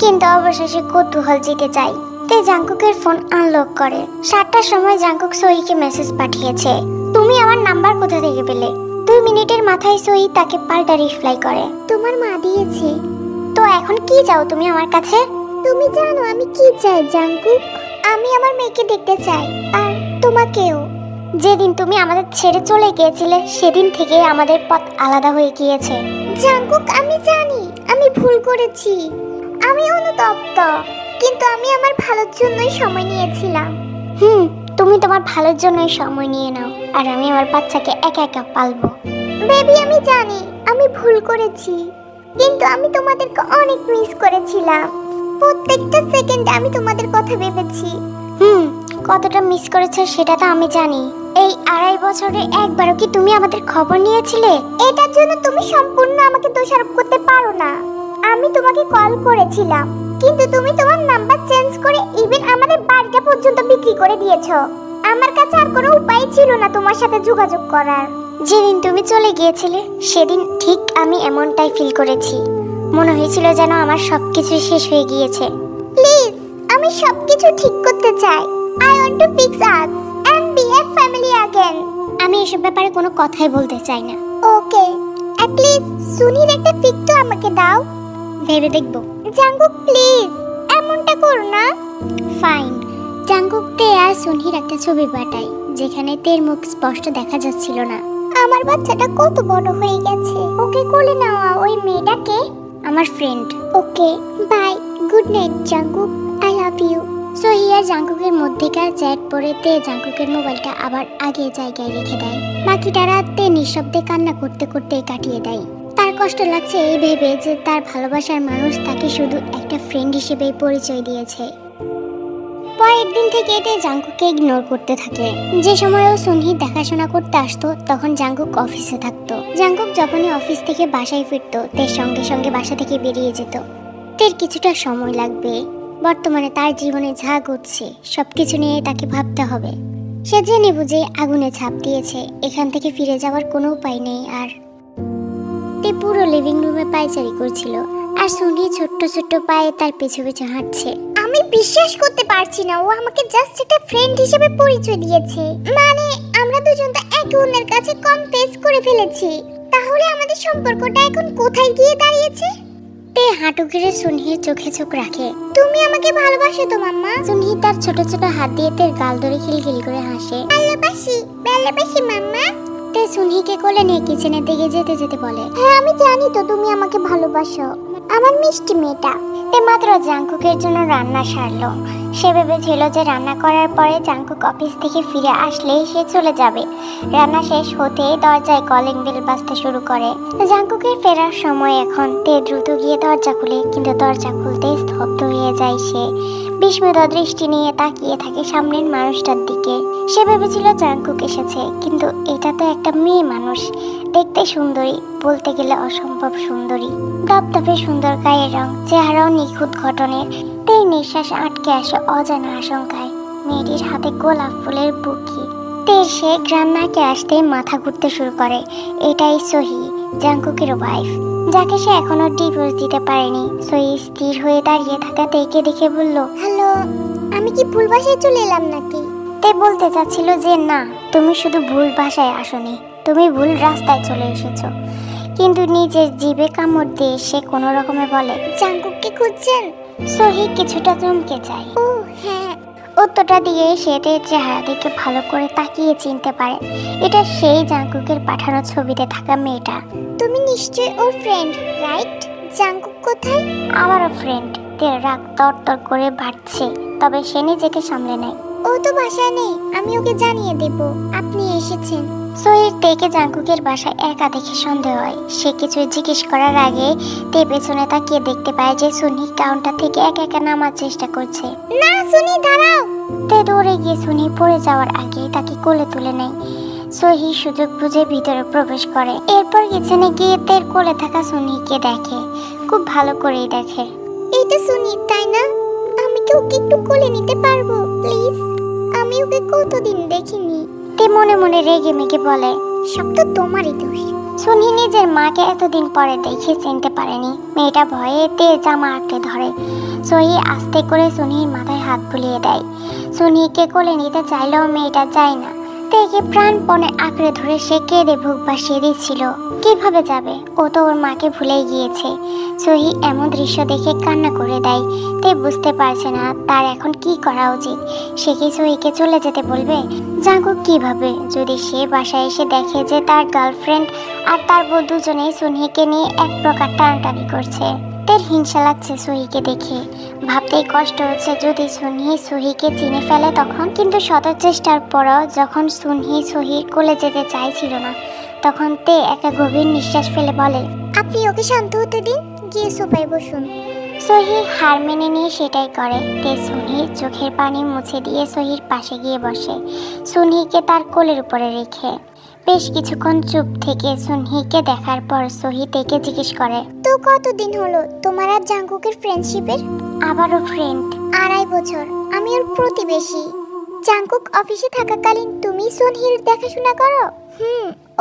কিন্তু অবশেষে কৌতূহল জিতে যায়। তে জাঙ্কুকের ফোন আনলক করে। 7টার সময় জাঙ্কুক সোহিকে মেসেজ পাঠিয়েছে, তুমি আমার নাম্বার কোথা থেকে পেলে? 2 মিনিটের মাথায় সোহি তাকে পাল্টা রিপ্লাই করে, তোমার মা দিয়েছে। তো এখন কি চাও তুমি আমার কাছে? তুমি জানো আমি কি চাই জাঙ্কুক? আমি আমার মেয়েকে দেখতে চাই, আর তোমাকেও। যেদিন তুমি আমাদের ছেড়ে চলে গিয়েছিলে সেদিন থেকে আমাদের পথ আলাদা হয়ে গিয়েছে। জাঙ্কুক আমি জানি আমি ভুল করেছি, আমি অনুতপ্ত, কিন্তু আমি আমার ভালোর জন্যই সময় নিয়েছিলাম। তুমি তোমার ভালোর জন্যই সময় নিয়ে নাও, আর আমি আমার বাচ্চাকে একা একা পালবো। বেবি আমি জানি আমি ভুল করেছি, কিন্তু আমি তোমাদেরকে অনেক মিস করেছিলাম। প্রত্যেকটা সেকেন্ডে আমি তোমাদের কথা ভেবেছি। কতটা মিস করেছো সেটা তো আমি জানি। এই 2.5 বছরে একবারও কি তুমি আমাদের খবর নিয়েছিলে? এটার জন্য তুমি সম্পূর্ণ আমাকে দোষারোপ করতে পারো না। আমি তোমাকে কল করেছিলাম, কিন্তু তুমি তোমার নাম্বার চেঞ্জ করে ইভেন আমাদের বাড়িটা পর্যন্ত বিক্রি করে দিয়েছো। আমার কাছে আর কোনো উপায় ছিল না তোমার সাথে যোগাযোগ করার। যেদিন তুমি চলে গিয়েছিলে সেদিন ঠিক আমি এমনটাই ফিল করেছি। মনে হয়েছিল যেন আমার সবকিছু শেষ হয়ে গিয়েছে। প্লিজ, আমি সবকিছু ঠিক করতে চাই। I want to fix us and be a family again. আমি এসব ব্যাপারে কোনো কথাই বলতে চাই না। ওকে, at least সুনির একটা পিক তো আমাকে দাও, ভেবে দেখব। জাঙ্কুক প্লিজ, এমনটা করো না। ফাইন। জাঙ্কুক তে আর সুনির একটা ছবি পাঠায়, যেখানে তের মুখ স্পষ্ট দেখা যাচ্ছিল না। আমার বাচ্চাটা কত বড় হয়ে গেছে। ওকে কোলে নেওয়া। ওই মেয়েটাকে আমার friend. Okay bye, good night Jungkook, I love you. Sohee আর জাঙ্কুকের মধ্যেকার চ্যাট পড়ে তে জাঙ্কুকের মোবাইলটা আবার আগের জায়গায় রেখে দেয়। বাকিটা রাত তে নিঃশব্দে কান্না করতে করতে কাটিয়ে দেয়। তার কষ্ট লাগছে এই ভেবে যে তার ভালোবাসার মানুষ তাকে শুধু একটা ফ্রেন্ড হিসেবে পরিচয় দিয়েছে। পরের দিন থেকে তে জাঙ্কুককে ইগনোর করতে থাকে। যে সময়ও সুনহি দেখাশোনা করতে আসতো তখন জাঙ্কুক অফিসে থাকতো। জাঙ্কুক যখনই অফিস থেকে বাসায় ফিরতো তের সঙ্গে সঙ্গে বাসা থেকে বেরিয়ে যেত। তের কিছুটা সময় লাগবে। বর্তমানে তার জীবনে যা ঘটছে সবকিছু নিয়ে তাকে ভাবতে হবে। সে জেনে বুঝে আগুনে ঝাঁপ দিয়েছে। এখান থেকে ফিরে যাওয়ার কোনো উপায় নেই আর। তে পুরো লিভিং রুমে পায়চারি করছিল আর সুনহি ছোট্ট ছোট্ট পায়ে তার পিছু পিছু হাঁটছে। আমি বিশ্বাস করতে পারছি না, ও আমাকে জাস্ট একটা ফ্রেন্ড হিসেবে পরিচয় দিয়েছে। মানে আমরা দুজন তো একে অন্যের কাছে কনফেস করে ফেলেছি। তাহলে আমাদের সম্পর্কটা এখন কোথায় গিয়ে দাঁড়িয়েছে? তে হাঁটু গেড়ে সুনহির চোখে চোখ রাখে। তুমি আমাকে ভালোবাসো তো মাম্মা? সুনহি তার ছোট ছোট হাত দিয়ে তের গাল ধরে খিলখিল করে হাসে। ভালোবাসি, ভালোবাসি মাম্মা। তে সুনহিকে কোলে নিয়ে কিচেনের দিকে যেতে যেতে বলে, হ্যাঁ আমি জানি তো তুমি আমাকে ভালোবাসো, আমার মিষ্টি মেয়েটা। তে মাত্র জাঙ্কুকের জন্য রান্না সারলো। সে ভেবেছিল যে রান্না করার পরে জাঙ্কুক অফিস থেকে ফিরে আসলেই সে চলে যাবে। রান্না শেষ হতে দরজায় কলিং বেল বাজতে শুরু করে। জাঙ্কুকের ফেরার সময় এখন। তে দ্রুত গিয়ে দরজা খুলে, কিন্তু দরজা খুলতে স্তব্ধ হয়ে যায় সে। বিস্মিত দৃষ্টি নিয়ে তাকিয়ে থাকে সামনের মানুষটার দিকে। সে ভেবেছিল জাঙ্কুক এসেছে, কিন্তু এটা তো একটা মেয়ে মানুষ। দেখতে সুন্দরী, বলতে গেলে অসম্ভব সুন্দরী। ধপধপে সুন্দর গায়ের রং, চেহারাও নিখুঁত গঠনের। তের নিঃশ্বাস আটকে আসে অজানা আশঙ্কায়। মেয়েটির হাতে গোলাপ ফুলের বুকি। তের সে গ্রান্নাকে আসতে মাথা ঘুরতে শুরু করে। এটাই সোহি, জাঙ্কুকের ওয়াইফ, যাকে সে এখনো ডিভোর্স দিতে পারেনি। সোহি স্থির হয়ে দাঁড়িয়ে থাকা তেকে দেখে বলল, হ্যালো, আমি কি ভুল ভাষায় চলে এলাম নাকি? তে বলতে চাচ্ছিল যে না, তুমি শুধু ভুল ভাষায় আসোনি, তুমি ভুল রাস্তায় চলে এসেছো। কিন্তু নিজের জিভে কামড় দিয়ে সে কোনো রকমে বলে, জাঙ্কুককে খুঁজছেন? সোহি কিছুটা চমকে যায়। ও হ্যাঁ। উত্তরটা দিয়ে সে তের চেহারা দিকে ভালো করে তাকিয়ে চিনতে পারে এটা সেই জাঙ্কুকের পাঠানো ছবিতে থাকা মেয়েটা। তুমি নিশ্চয়ই ওর ফ্রেন্ড, রাইট? জাঙ্কুক কোথায়? আমারও ফ্রেন্ড। তের রাগ তরতর করে বাড়ছে, তবে সে নিজেকে সামলে নেয়। ও তো বাসায় নেই, আমি ওকে জানিয়ে দেব আপনি এসেছেন। সোহির তেকে জাঙ্কুকের বাসায় একা দেখে সন্দেহ হয়। সে কিছু জিজ্ঞেস করার আগে তে পেছনে তাকিয়ে দেখতে পায় যে সুনি কাউন্টার থেকে একা একা নামার চেষ্টা করছে। না সুনি, দাঁড়াও। তে দৌড়ে গিয়ে সুনি পড়ে যাওয়ার আগে তাকে কোলে তুলে নেয়। সোহি সুযোগ বুঝে ভিতরে প্রবেশ করে। এরপর কিচেনে গিয়ে তের কোলে থাকা সুনিকে দেখে, খুব ভালো করেই দেখে। এইটা সুনি তাই না? আমি কি ওকে একটু কোলে নিতে পারবো প্লিজ? আমি ওকে কতদিন দেখিনি। তে মনে মনে রেগে মেগে বলে, সব তো তোমারই দোষ। সুনি নিজের মাকে এতদিন পরে দেখে চিনতে পারেনি। মেয়েটা ভয়ে তে জামা আঁকড়ে ধরে। সোহি আস্তে করে সুনির মাথায় হাত বুলিয়ে দেয়। সুনিকে কোলে নিতে চাইলেও মেয়েটা যায় না। তেকে প্রাণপণে আঁকড়ে ধরে সে কেঁদে বুক ভাসিয়ে দিচ্ছিল। কিভাবে যাবে? ও তো ওর মাকে ভুলেই গিয়েছে। সোহি এমন দৃশ্য দেখে কান্না করে দেয়। তে বুঝতে পারছে না তার এখন কি করা উচিত। সে কি সোহিকে চলে যেতে বলবে? জাঙ্কুক কিভাবে যদি সে বাসায় এসে দেখে যে তার গার্লফ্রেন্ড আর তার বউ দুজনেই সুনহিকে নিয়ে এক প্রকার টানাটানি করছে। তের হিংসা লাগছে সোহিকে দেখে। ভাবতেই কষ্ট হচ্ছে যদি সুনহি সোহিকে চিনে ফেলে তখন। কিন্তু শত চেষ্টার পরও যখন সুনহি সোহির কোলে যেতে চাইছিল না, তখন তে একটা গভীর নিঃশ্বাস ফেলে বলে, আপনি ওকে শান্ত হতে দিন, গিয়ে সোফায় বসুন। সোহি হার মেনে নিয়ে সেটাই করে। তে সুনহির চোখের পানি মুছে দিয়ে সোহির পাশে গিয়ে বসে, সুনহিকে তার কোলের উপরে রেখে। বেশ কিছুক্ষণ চুপ থেকে সুনহিকে দেখার পর সোহি তেকে জিজ্ঞেস করে, তো কতদিন হলো তোমার আর জাঙ্কুকের ফ্রেন্ডশিপের? আবারও ফ্রেন্ড। 2.5 বছর। আমি ওর প্রতিবেশী। জাঙ্কুক অফিসে থাকাকালীন তুমি সুনহির দেখাশোনা করো?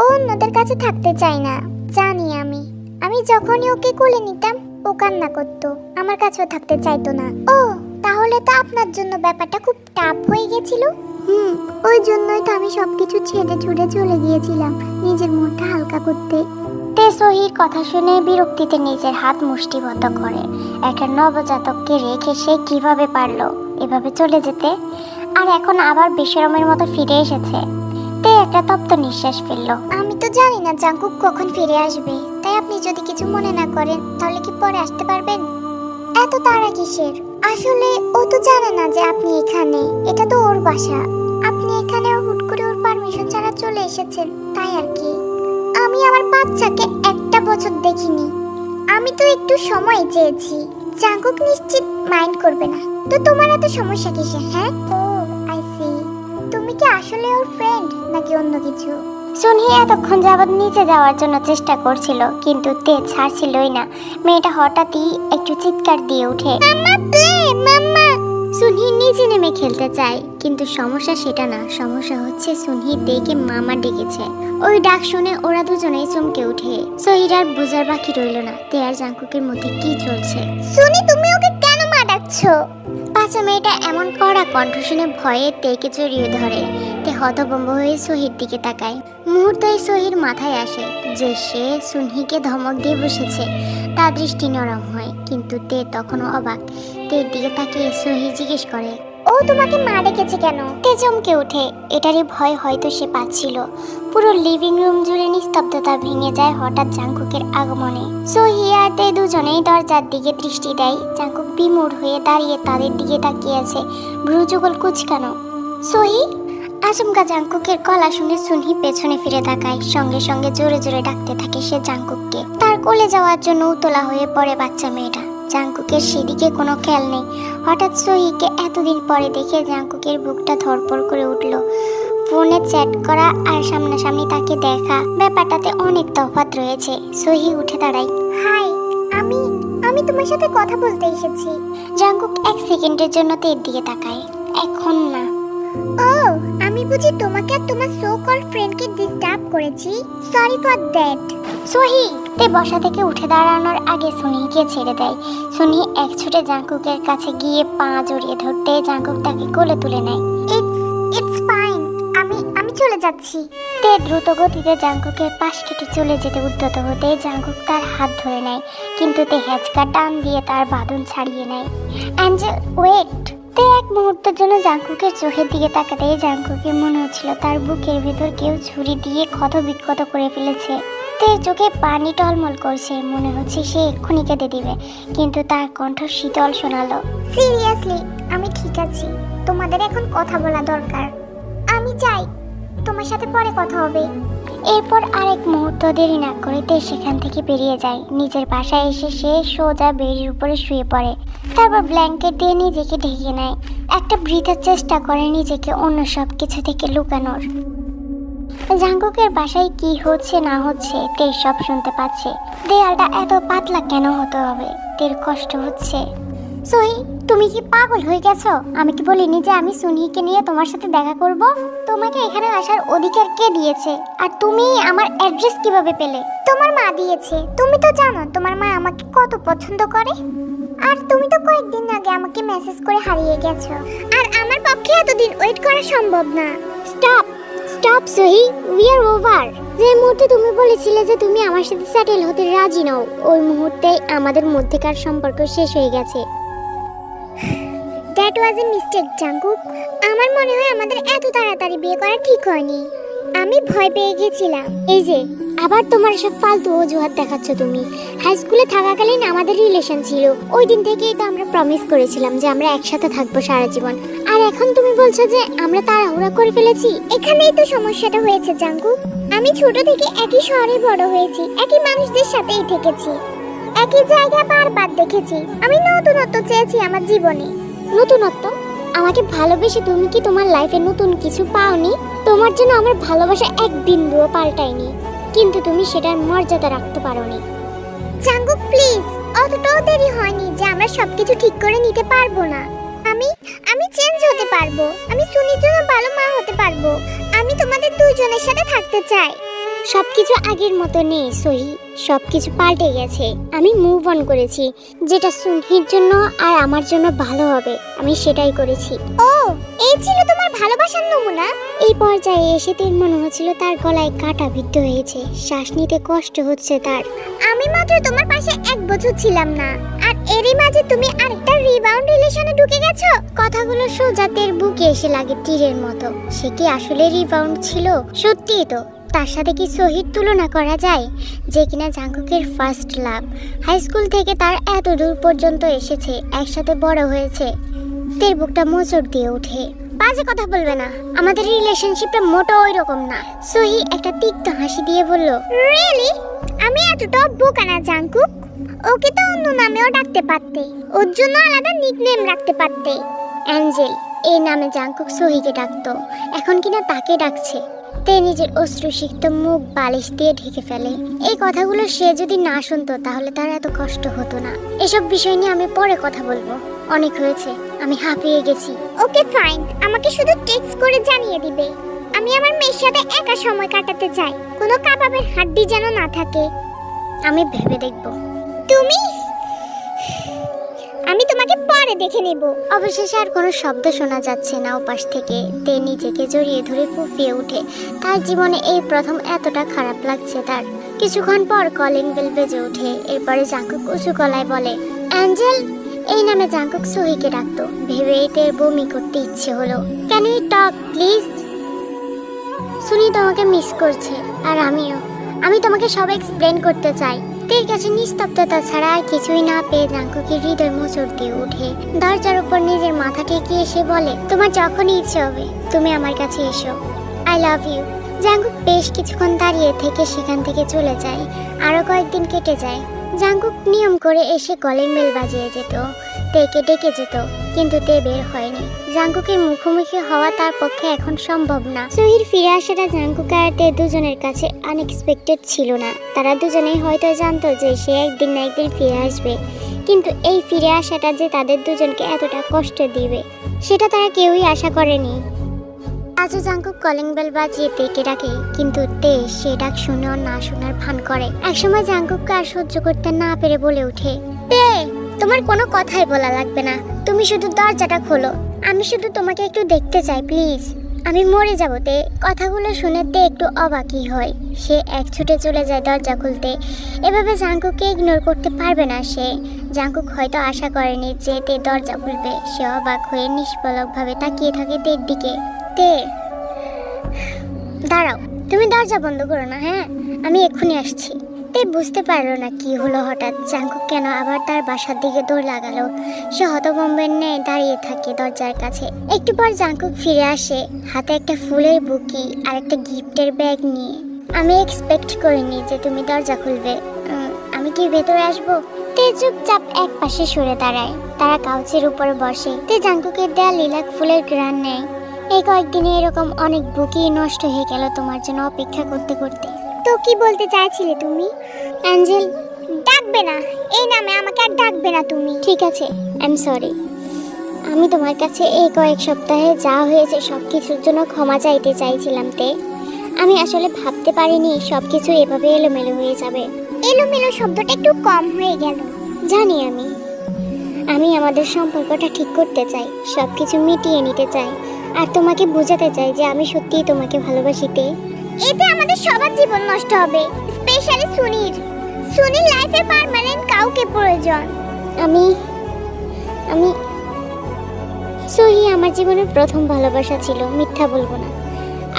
ও অন্যদের কাছে থাকতে চায় না, জানি আমি। আমি যখনই ওকে কোলে নিতাম ও কান্না করতো, আমার কাছেও থাকতে চাইতো না। ও তাহলে তো আপনার জন্য ব্যাপারটা খুব টাফ হয়ে গেছিল। ওই জন্যই তো আমি সবকিছু ছেড়ে ছুড়ে চলে গিয়েছিলাম নিজের মনটা হালকা করতে। তে সোহির কথা শুনে বিরক্তিতে নিজের হাত মুষ্টিবদ্ধ করে। একটা নবজাতককে রেখে সে কিভাবে পারলো এভাবে চলে যেতে? আর এখন আবার বেশরমের মতো ফিরে এসেছে। তে একটা তপ্ত নিঃশ্বাস ফেললো। আমি তো না জাঙ্কুক কখন ফিরে আসবে, তাই আপনি যদি কিছু মনে না করেন তাহলে কি পরে আসতে পারবেন? এত তাড়া কিসের? আসলে ও তো জানে না যে আপনি এখানে, এটা তো ওর বাসা। আপনি এখানে হুট করে ওর পারমিশন ছাড়া চলে এসেছেন, তাই আর কি। আমি আমার বাচ্চাকে একটা বছর দেখিনি, আমি তো একটু সময় চেয়েছি। জাঙ্কুক নিশ্চিত মাইন্ড করবে না, তো তোমার এত সমস্যা কিসে? হ্যাঁ, ও আই সি। তুমি কি আসলে ওর ফ্রেন্ড নাকি অন্য কিছু? সুনহি এতক্ষণ যাবৎ নিচে যাওয়ার জন্য চেষ্টা করছিল, কিন্তু তে ছাড়ছিলই না। মেয়েটা হঠাৎই একটু চিৎকার দিয়ে ওঠে, মাম্মা প্লে, মাম্মা। সুনহি নিচে নেমে খেলতে চায়, কিন্তু সমস্যা সেটা না, সমস্যা হচ্ছে সুনহি তেকে মামা ডেকেছে। ওই ডাক শুনে ওরা দুজনেই চমকে ওঠে। সোহির আর বোঝার বাকি রইল না তে আর জাঙ্কুকের মধ্যে কি চলছে। সুনি, তুমি ওকে কেন মা ডাকছো? বাচ্চা মেয়েটা এমন কড়া কণ্ঠ শুনে ভয়ে তেকে জড়িয়ে ধরে। তে হতভম্ব হয়ে সোহির দিকে তাকায়। মুহূর্তেই সোহির মাথায় আসে যে সে সুনহিকে ধমক দিয়ে বসেছে। তার দৃষ্টি নরম হয়, কিন্তু তে তখনও অবাক। তের দিকে তাকিয়ে সোহি জিজ্ঞেস করে, ও তোমাকে মা ডেকেছে কেন? তে চমকে ওঠে। এটারই ভয় হয়তো সে পাচ্ছিল। পুরো লিভিং রুম জুড়ে নিস্তব্ধতা ভেঙে যায় হঠাৎ জাঙ্কুকের আগমনে। সোহি আর তে দুজনেই দরজার দিকে দৃষ্টি দেয়। জাঙ্কুক বিমূঢ় হয়ে দাঁড়িয়ে তাদের দিকে তাকিয়ে আছে, ভ্রুযুগল কুঁচকানো। সোহি! আচমকা জাঙ্কুকের গলা শুনে সুনহি পেছনে ফিরে তাকায়। সঙ্গে সঙ্গে জোরে জোরে ডাকতে থাকে সে জাঙ্কুককে। তার কোলে যাওয়ার জন্য উতলা হয়ে পড়ে বাচ্চা মেয়েটা। জাঙ্কুকের সেদিকে কোনো খেয়াল নেই। হঠাৎ সোহিকে এতদিন পরে দেখে জাঙ্কুকের বুকটা ধড়ফড় করে উঠল। ফোনে চ্যাট করা আর সামনাসামনি তাকে দেখা, ব্যাপারটাতে অনেক তফাৎ রয়েছে। সোহি উঠে দাঁড়ায়। হাই, আমি তোমার সাথে কথা বলতে এসেছি। জাঙ্কুক এক সেকেন্ডের জন্য তের দিকে তাকায়। এখন না। ও, আমি বুঝি তোমাকে আর তোমার সো কল ফ্রেন্ডকে ডিস্টার্ব করেছি। Sorry for that. সোহি! তে বসা থেকে উঠে দাঁড়ানোর আগে সুনিকে ছেড়ে দেয়। সুনি এক ছুটে জাঙ্কুকের কাছে গিয়ে পা জড়িয়ে ধরতে জাঙ্কুক তাকে কোলে তুলে নেয়। ইটস ফাইন, আমি চলে যাচ্ছি। তে দ্রুত গতিতে জাঙ্কুকের পাশ কেটে চলে যেতে উদ্যত হতে জাঙ্কুক তার হাত ধরে নেয়, কিন্তু তে হ্যাচকা টান দিয়ে তার বাঁধন ছাড়িয়ে নেয়। Angel, wait! তে এক মুহূর্তের জন্য জাঙ্কুকের চোখের দিকে তাকাতে জাঙ্কুকের মনে হচ্ছিল তার বুকের ভিতর কেউ ছুরি দিয়ে ক্ষত বিক্ষত করে ফেলেছে। তের চোখে পানি টলমল করছে, মনে হচ্ছে সে এক্ষুনি কেঁদে দিবে, কিন্তু তার কণ্ঠ শীতল শোনালো। সিরিয়াসলি, আমি ঠিক আছি। তোমাদের এখন কথা বলা দরকার। আমি চাই তোমার সাথে পরে কথা হবে। এরপর আরেক মুহূর্ত দেরি না করে তে সেখান থেকে বেরিয়ে যায়। নিজের বাসায় এসে সে সোজা বেডের উপরে শুয়ে পড়ে। তারপর ব্ল্যাঙ্কেট দিয়ে নিজেকে ঢেকে নেয়। একটা বৃথার চেষ্টা করে নিজেকে অন্য সব কিছু থেকে লুকানোর। জাঙ্কুকের বাসায় কি হচ্ছে না হচ্ছে তে সব শুনতে পাচ্ছে। দেয়ালটা এত পাতলা কেন হতে হবে? তের কষ্ট হচ্ছে। সোহি, তুমি কি পাগল হয়ে গেছো? আমি কি বলিনি যে আমি সুনিকে নিয়ে তোমার সাথে দেখা করব? তোমাকে এখানে আসার অধিকার কে দিয়েছে? আর তুমি আমার অ্যাড্রেস কিভাবে পেলে? তোমার মা দিয়েছে। তুমি তো জানো তোমার মা আমাকে কত পছন্দ করে। আর তুমি তো কয়েকদিন আগে আমাকে মেসেজ করে হারিয়ে গেছো, আর আমার পক্ষে এতদিন ওয়েট করা সম্ভব না। Stop Sohee, we are over. যে মুহূর্তে তুমি বলেছিলে যে তুমি আমার সাথে সেটেল হতে রাজি নও, ওই মুহূর্তেই আমাদের মধ্যকার সম্পর্ক শেষ হয়ে গেছে। That was a mistake Jungkook. আমার মনে হয় আমাদের এত তাড়াতাড়ি বিয়ে করা ঠিক হয়নি। আমি ভয় পেয়ে গেছিলাম। এই যে আবার তোমার সব ফালতু অজুহাত দেখাচ্ছ তুমি। হাই স্কুলে থাকাকালীন আমাদের রিলেশন ছিল। ওই দিন থেকেই তো আমরা প্রমিস করেছিলাম যে আমরা একসাথে থাকবো সারা জীবন। আর এখন তুমি বলছো যে আমরা তাড়াহুড়া করে ফেলেছি। এখানেই তো সমস্যাটা হয়েছে জাঙ্কুক। আমি ছোট থেকে একই শহরে বড় হয়েছি, একই মানুষদের সাথেই থেকেছি, একই জায়গা বারবার দেখেছি। আমি নতুনত্ব চেয়েছি আমার জীবনে। নতুনত্ব? আমাকে ভালোবেসে তুমি কি তোমার লাইফে নতুন কিছু পাওনি? তোমার জন্য আমার ভালোবাসা এক বিন্দুও পাল্টায়নি, কিন্তু তুমি সেটার মর্যাদা রাখতে পারোনি। জাঙ্কুক প্লিজ, অতটাও দেরি হয়নি যে আমরা সবকিছু ঠিক করে নিতে পারবো না। আমি চেঞ্জ হতে পারবো। আমি সুনির জন্য ভালো মা হতে পারবো। আমি তোমাদের দুজনের সাথে থাকতে চাই। সবকিছু আগের মতো নেই সোহি, সবকিছু পাল্টে গেছে। আমি মুভ অন করেছি। যেটা সুনহির জন্য আর আমার জন্য ভালো হবে আমি সেটাই করেছি। ও, এই ছিল তোমার ভালোবাসার নমুনা? এই পর্যায়ে এসে তের মনে হচ্ছিল তার গলায় কাঁটা বিদ্ধ হয়েছে, শ্বাস নিতে কষ্ট হচ্ছে তার। আমি মাত্র তোমার পাশে 1 বছর ছিলাম না, আর এরই মাঝে তুমি আরেকটা রিবাউন্ড রিলেশনে ঢুকে গেছো। কথাগুলো সোজা তের বুকে এসে লাগে তীরের মতো। সে কি আসলে রিবাউন্ড ছিল? সত্যিই তো, তার সাথে কি সোহির তুলনা করা যায়, যে কিনা জাঙ্কুকের ফার্স্ট লাভ। হাই স্কুল থেকে তার এত দূর পর্যন্ত এসেছে, একসাথে বড় হয়েছে। তের বুকটা মোচড় দিয়ে ওঠে। বাজে কথা বলবে না, আমাদের রিলেশনশিপটা মোটো ওই রকম না। সোহি একটা তিক্ত হাসি দিয়ে বলল, রিয়েলি? আমি এতটাও বোকা না জাঙ্কুক। ওকে তো অন্য নামেও ডাকতে পারতে, ওর জন্য আলাদা নিকনেম রাখতে পারতে। অ্যাঞ্জেল এই নামে জাঙ্কুক সোহিকে ডাকতো, এখন কিনা তাকে ডাকছে। তে নিজের অশ্রুসিক্ত মুখ বালিশ দিয়ে ঢেকে ফেলে। এই কথাগুলো সে যদি না শুনতো তাহলে তার এত কষ্ট হতো না। এসব বিষয় নিয়ে আমি পরে কথা বলবো, অনেক হয়েছে, আমি হাঁপিয়ে গেছি। ওকে ফাইন, আমাকে শুধু টেক্সট করে জানিয়ে দিবে। আমি আমার মেয়ের সাথে একা সময় কাটাতে চাই, কোনো কাবাবের হাড্ডি যেন না থাকে। আমি ভেবে দেখব। তুমি? আমি তোমাকে পরে দেখে নেব। অবশেষে আর কোনো শব্দ শোনা যাচ্ছে না ওপাশ থেকে। তে নিজেকে জড়িয়ে ধরে ফুঁফিয়ে ওঠে। তার জীবনে এই প্রথম এতটা খারাপ লাগছে তার। কিছুক্ষণ পর কলিং বেল বেজে ওঠে। এরপরে জাঙ্কুক উঁচু গলায় বলে, অ্যাঞ্জেল। এই নামে জাঙ্কুক সোহিকে ডাকতো। ভেবেই তের বমি করতে ইচ্ছে হলো। Can you talk please? শুনি তোমাকে মিস করছে, আর আমি তোমাকে সব এক্সপ্লেন করতে চাই। তের কাছে নিস্তব্ধতা ছাড়া আর কিছুই না পেয়ে জাঙ্কুকের হৃদয় মোচড় দিয়ে ওঠে। দরজার উপর নিজের মাথা ঠেকিয়ে এসে বলে, তোমার যখনই ইচ্ছে হবে তুমি আমার কাছে এসো। I love you. জাঙ্কুক বেশ কিছুক্ষণ দাঁড়িয়ে থেকে সেখান থেকে চলে যায়। আরো কয়েকদিন কেটে যায়। জাঙ্কুক নিয়ম করে এসে কলিং বেল বাজিয়ে যেত, তেকে ডেকে যেত, কিন্তু তে বের হয়নি। জাঙ্কুকের মুখোমুখি হওয়া তার পক্ষে এখন সম্ভব না। সোহির ফিরে আসাটা জাঙ্কুক আর তে দুজনের কাছে আনএক্সপেক্টেড ছিল না। তারা দুজনেই হয়তো জানতো যে সে একদিন না একদিন ফিরে আসবে, কিন্তু এই ফিরে আসাটা যে তাদের দুজনকে এতটা কষ্ট দিবে সেটা তারা কেউই আশা করেনি। আজও জাঙ্কুক কলিং বেল বাজিয়ে তেকে ডাকে, কিন্তু তে সে ডাক শুনেও না শোনার ভান করে। একসময় জাঙ্কুককে আর সহ্য করতে না পেরে বলে ওঠে, তে তোমার কোনো কথাই বলা লাগবে না, তুমি শুধু দরজাটা খোলো। আমি শুধু তোমাকে একটু দেখতে চাই প্লিজ। আমি মরে যাব তে। কথাগুলো শুনে তে একটু অবাকই হয়। সে এক ছুটে চলে যায় দরজা খুলতে। এভাবে জাঙ্কুককে ইগনোর করতে পারবে না সে। জাঙ্কুক হয়তো আশা করেনি যে তে দরজা খুলবে। সে অবাক হয়ে নিষ্পলকভাবে তাকিয়ে থাকে তের দিকে। তে দাঁড়াও, তুমি দরজা বন্ধ করো না, হ্যাঁ? আমি এক্ষুনি আসছি। তে বুঝতে পারলো না কি হলো হঠাৎ, জাঙ্কুক কেন আবার তার বাসার দিকে দৌড় লাগালো। সে হতভম্বের ন্যায় দাঁড়িয়ে থাকে দরজার কাছে। একটু পর জাঙ্কুক ফিরে আসে, হাতে একটা ফুলের বুকি আর একটা গিফটের ব্যাগ নিয়ে। আমি এক্সপেক্ট করিনি যে তুমি দরজা খুলবে। আমি কি ভেতরে আসবো? তে চুপচাপ এক পাশে সরে দাঁড়ায়। তারা কাউচের উপর বসে। তে জাঙ্কুকের দেয়া লিলাক ফুলের ঘ্রাণ নেয়। এই কয়েকদিনে এরকম অনেক বুকি নষ্ট হয়ে গেল তোমার জন্য অপেক্ষা করতে করতে। তো কি বলতে চাইছিলে তুমি? অ্যাঞ্জেল। ডাকবে না, এই নামে আমাকে আর ডাকবে না তুমি। ঠিক আছে, আই এম সরি। আমি তোমার কাছে এই কয়েক সপ্তাহে যা হয়েছে সবকিছুর জন্য ক্ষমা চাইতে চাইছিলাম তে। আমি আসলে ভাবতে পারিনি সবকিছু এভাবে এলোমেলো হয়ে যাবে। এলোমেলো শব্দটা একটু কম হয়ে গেল। জানি আমি আমাদের সম্পর্কটা ঠিক করতে চাই, সবকিছু মিটিয়ে নিতে চাই, আর তোমাকে বোঝাতে চাই যে আমি সত্যিই তোমাকে ভালোবাসিতে। এতে আমাদের সবার জীবন নষ্ট হবে, স্পেশালি সুনীর লাইফে পার্মানেন্ট কাউকে প্রয়োজন। আমি সোহি আমার জীবনের প্রথম ভালোবাসা ছিল, মিথ্যা বলবো না।